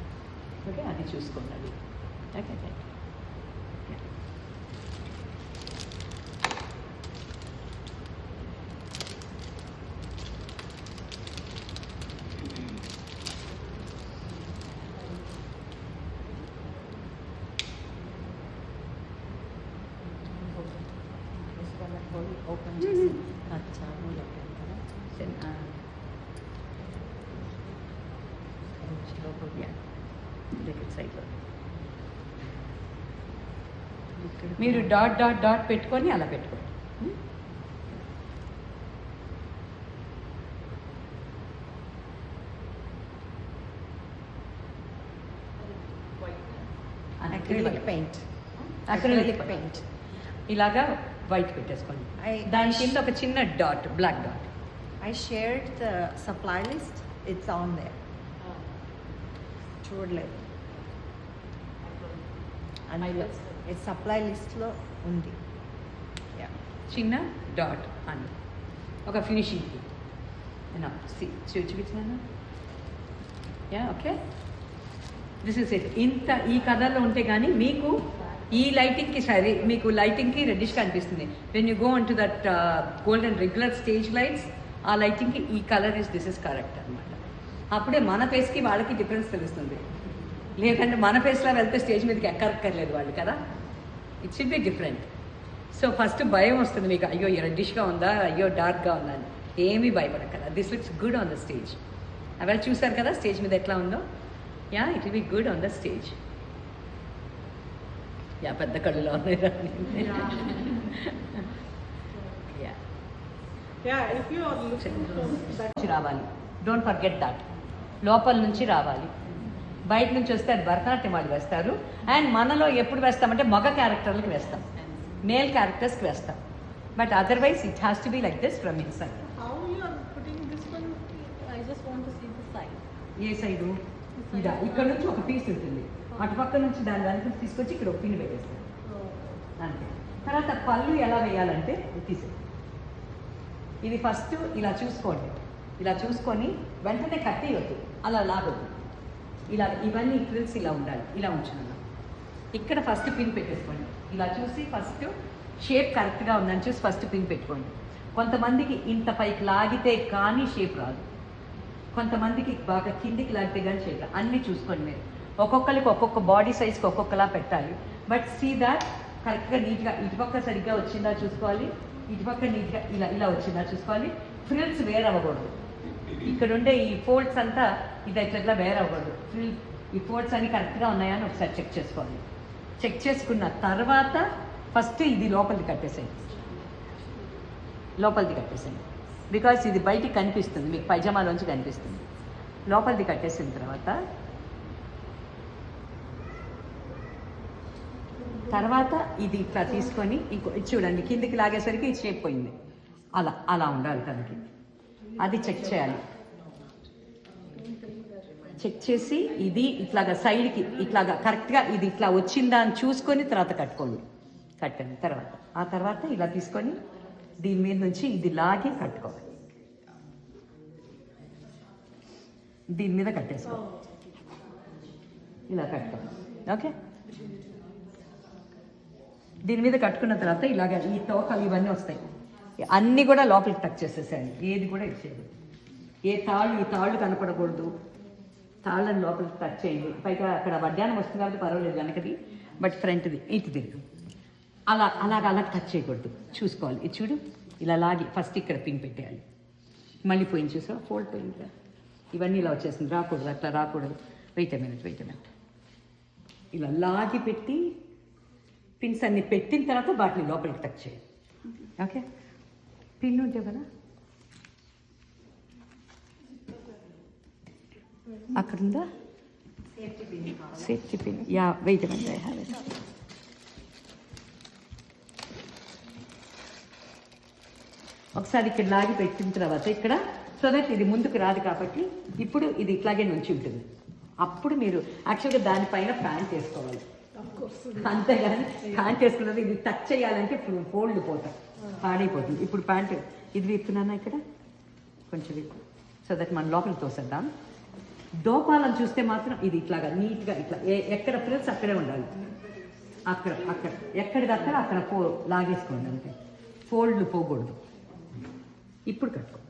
Speaker 4: ఓకే, అది చూసుకోండి. Okay, thank you. ఓపెన్ చేసి దగ్గర సైడ్లో మీరు డాట్ డాట్ డాట్ పెట్టుకొని అలా పెట్టుకోండి.
Speaker 5: Acrylic paint.
Speaker 4: Acrylic
Speaker 5: paint.
Speaker 4: ఇలాగా వైట్ పెట్టేసుకోండి. దాని కింద ఒక చిన్న dot, black dot.
Speaker 5: I shared the supply list. It's on there. చూడలేదు. అందులో it's supply list లో ఉంది. Yeah.
Speaker 4: చిన్న డాట్ అని ఒక ఫినిషింగ్కి చూపించాను. Yeah okay, this is it. ఇంత ఈ కలర్లో ఉంటే కానీ మీకు ఈ లైటింగ్కి సరే, మీకు లైటింగ్కి రెడ్డిష్గా అనిపిస్తుంది. When you go an to that golden regular stage lights, ఆ లైటింగ్కి ఈ కలర్ దిస్ ఇస్ కరెక్ట్ అనమాట. అప్పుడే మన ఫేస్కి వాళ్ళకి డిఫరెన్స్ తెలుస్తుంది. లేదంటే మన ఫేస్లో వెళ్తే స్టేజ్ మీదకి ఎక్కర్లేదు వాళ్ళు కదా. It should be different. So first భయం వస్తుంది మీకు, అయ్యో రెడ్డిష్గా ఉందా, అయ్యో డార్క్గా ఉందా అని. ఏమీ భయపడక్కదా. This looks good on the stage. అవి చూసారు కదా స్టేజ్ మీద ఎట్లా ఉందో. Yeah it will be good on the stage. Yeah పెద్ద కళ్ళులో ఉన్నాయి. Yeah
Speaker 3: Yeah, if you are looking from that.
Speaker 4: నుంచి రావాలి. Don't forget that. లోపల నుంచి రావాలి. బయట నుంచి వస్తే అది భరతనాట్యం వాళ్ళు వేస్తారు. అండ్ మనలో ఎప్పుడు వేస్తామంటే మగ క్యారెక్టర్లకు వేస్తాం, మేల్ క్యారెక్టర్స్కి వేస్తాం. But otherwise it has to be like this from inside.
Speaker 3: How you are putting this one?
Speaker 6: I just want to see the side.
Speaker 4: A side? ఇదా, ఇక్కడ నుంచి ఒక పీస్ ఉంటుంది, అటుపక్క నుంచి దాని వెనక తీసుకొచ్చి ఇక్కడ ఒక పిన్ పెట్టేస్తాం అంతే. తర్వాత పళ్ళు ఎలా వేయాలంటే తీసే, ఇది ఫస్ట్ ఇలా చూసుకోండి. ఇలా చూసుకొని వెంటనే కట్టేయొద్దు, అలా లాగొద్దు. ఇలా ఇవన్నీ ఫ్రిల్స్ ఇలా ఉండాలి. ఇలా ఉంచున్నాను. ఇక్కడ ఫస్ట్ పిన్ పెట్టేసుకోండి. ఇలా చూసి ఫస్ట్ షేప్ కరెక్ట్గా ఉందని చూసి ఫస్ట్ పిన్ పెట్టుకోండి. కొంతమందికి ఇంత పైకి లాగితే కానీ షేప్ రాదు, కొంతమందికి బాగా కిందికి లాగితే కానీ షేప్ రాదు. అన్నీ చూసుకోండి మీరు. ఒక్కొక్కరికి ఒక్కొక్క బాడీ సైజ్కి ఒక్కొక్కలా పెట్టాలి. బట్ సీ దాట్ కరెక్ట్గా నీట్గా ఇటుపక్క సరిగ్గా వచ్చిందా చూసుకోవాలి, ఇటుపక్క నీట్గా ఇలా ఇలా వచ్చిందా చూసుకోవాలి. ఫ్రిల్స్ వేరవ్వకూడదు. ఇక్కడ ఉండే ఈ ఫోల్డ్స్ అంతా ఇది ఇట్లా వేరవ్వకూడదు. ఈ ఫోల్డ్స్ అన్ని కరెక్ట్గా ఉన్నాయా అని ఒకసారి చెక్ చేసుకోవాలి. చెక్ చేసుకున్న తర్వాత ఫస్ట్ ఇది లోపలిది కట్టేసేయండి. లోపలిది కట్టేసేయండి. బికాస్ ఇది బయటికి కనిపిస్తుంది, మీకు పైజామాలోంచి కనిపిస్తుంది. లోపలిది కట్టేసిన తర్వాత ఇది ఇట్లా తీసుకొని ఇంకో చూడండి, కిందికి లాగేసరికి ఇది షేప్ పోయింది. అలా అలా ఉండాలి తనకి. అది చెక్ చేయాలి. చెక్ చేసి ఇది ఇట్లాగా సైడ్కి ఇట్లాగా కరెక్ట్గా ఇది ఇట్లా వచ్చిందా అని చూసుకొని తర్వాత కట్టుకోండి. కట్టండి. ఆ తర్వాత ఇలా తీసుకొని దీని మీద నుంచి ఇది లాగి కట్టుకోవాలి. దీని మీద కట్టేసుకో, ఇలా కట్టుకోవాలి. ఓకే, దీని మీద కట్టుకున్న తర్వాత ఇలాగ ఈ తోకలు ఇవన్నీ వస్తాయి. అన్నీ కూడా లోపలికి టచ్ చేసేసాయండి. ఏది కూడా ఇచ్చేది, ఈ తాళ్ళు కనపడకూడదు. తాళ్ళని లోపలికి టచ్ చేయండి. పైగా అక్కడ వడ్డానం వస్తుంది కాబట్టి పర్వాలేదు వెనకది, బట్ ఫ్రంట్ది ఇటు తిరుగు. అలా టచ్ చేయకూడదు, చూసుకోవాలి. ఇది చూడు, ఇలా లాగి ఫస్ట్ ఇక్కడ పిన్ పెట్టేయాలి. మళ్ళీ పోయింది చూసావు, ఫోల్డ్ పోయింది. ఇవన్నీ ఇలా వచ్చేసింది, రాకూడదు, అట్లా రాకూడదు. Wait a minute. ఇలా లాగి పెట్టి పిన్స్ అన్ని పెట్టిన తర్వాత వాటిని లోపలికి టచ్ చేయాలి. ఓకే, పిన్ ఉంటే కదా అక్కడ ఉందా safety pin. Yeah wait a minute, I have it. ఒకసారి ఇక్కడ లాగి పెట్టిన తర్వాత ఇక్కడ, సో దట్ ఇది ముందుకు రాదు కాబట్టి ఇప్పుడు ఇది ఇట్లాగే నుంచి ఉంటుంది. అప్పుడు మీరు యాక్చువల్గా దానిపైన ప్యాంట్ వేసుకోవాలి. అంతేగాని ప్యాంట్ వేసుకున్నది ఇది టచ్ చేయాలంటే ఫోల్డ్ పోతాం, పాడైపోతుంది. ఇప్పుడు ప్యాంట్ ఇది విప్పుతున్నానా ఇక్కడ కొంచెం విప్పు, సో దట్ మనం లోపలికి తోసేద్దాం. దోపాలను చూస్తే మాత్రం ఇది ఇట్లాగా నీట్గా ఇట్లా ఎక్కడ ఫ్రిల్స్ అక్కడే ఉండాలి. అక్కడ ఎక్కడిదక్కడ అక్కడ లాగేసుకోండి అంతే, ఫోల్డ్లు పోకూడదు. ఇప్పుడు కట్టుకో,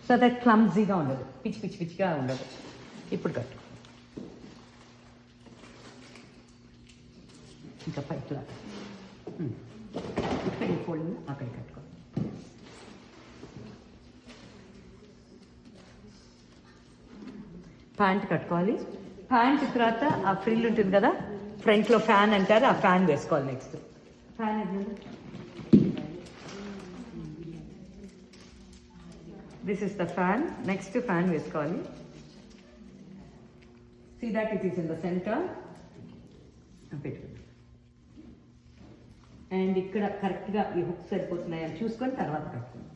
Speaker 4: సో దట్ క్లమ్జీగా ఉండదు, పిచ్చిగా ఉండదు. ఇప్పుడు కట్టుకో, ఇంకా పైట్లా ఇక్కడ ఈ ఫోల్డ్ అక్కడ కట్టుకో. ప్యాంట్ కట్టుకోవాలి. ప్యాంట్ తర్వాత ఆ ఫ్రిల్ ఉంటుంది కదా, ఫ్రంట్లో ఫ్యాన్ అంటారు, ఆ ఫ్యాన్ వేసుకోవాలి. Next fan this is the fan. Next fan వేసుకోవాలి. See that it is in the centre. పెట్టుకోండి. అండ్ ఇక్కడ కరెక్ట్గా ఈ హుక్ సరిపోతున్నాయి అని చూసుకొని తర్వాత కట్టుకోండి.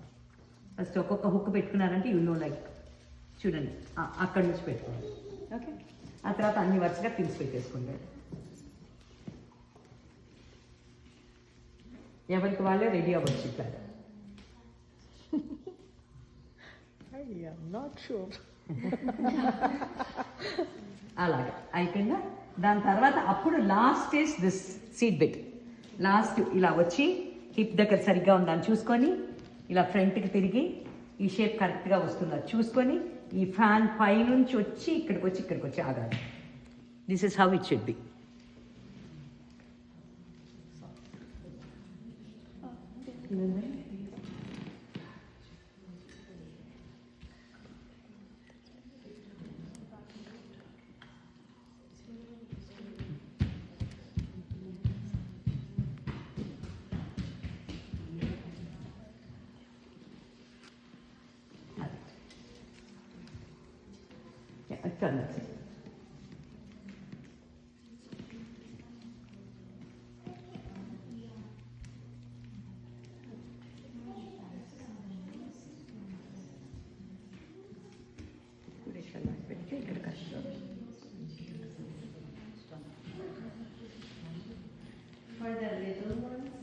Speaker 4: ఫస్ట్ ఒక్కొక్క హుక్ పెట్టుకున్నారంటే లైక్ చూడండి అక్కడి నుంచి పెట్టుకోండి. ఓకే, ఆ తర్వాత అన్ని వరుసగా పిన్స్ పెట్టేసుకుంటారు. ఎవరికి వాళ్ళే రెడీ అవ్వచ్చు ఇట్లా. అలాగే అయిపోయిందా? దాని తర్వాత అప్పుడు last stage this seat belt. Last ఇలా వచ్చి హిప్ దగ్గర సరిగ్గా ఉందని చూసుకొని ఇలా ఫ్రంట్కి తిరిగి ఈ షేప్ కరెక్ట్గా వస్తుందా చూసుకొని ఈ ఫ్యాన్ పైనుంచి వచ్చి ఇక్కడికి వచ్చి ఆగాలి. This is how it should be. Done. That's it.
Speaker 5: For the little ones,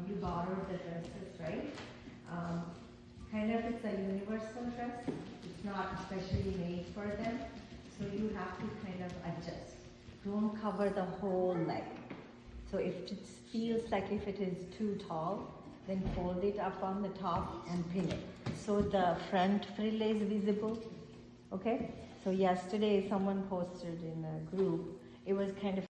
Speaker 5: you borrowed the dresses, right? Kind of it's a universal dress. It's not especially made for them. So you have to kind of adjust. Don't cover the whole leg. So if it feels like if it is too tall, then fold it up on the top and pin it. So the front frill is visible. Okay? So yesterday someone posted in a group, it was kind of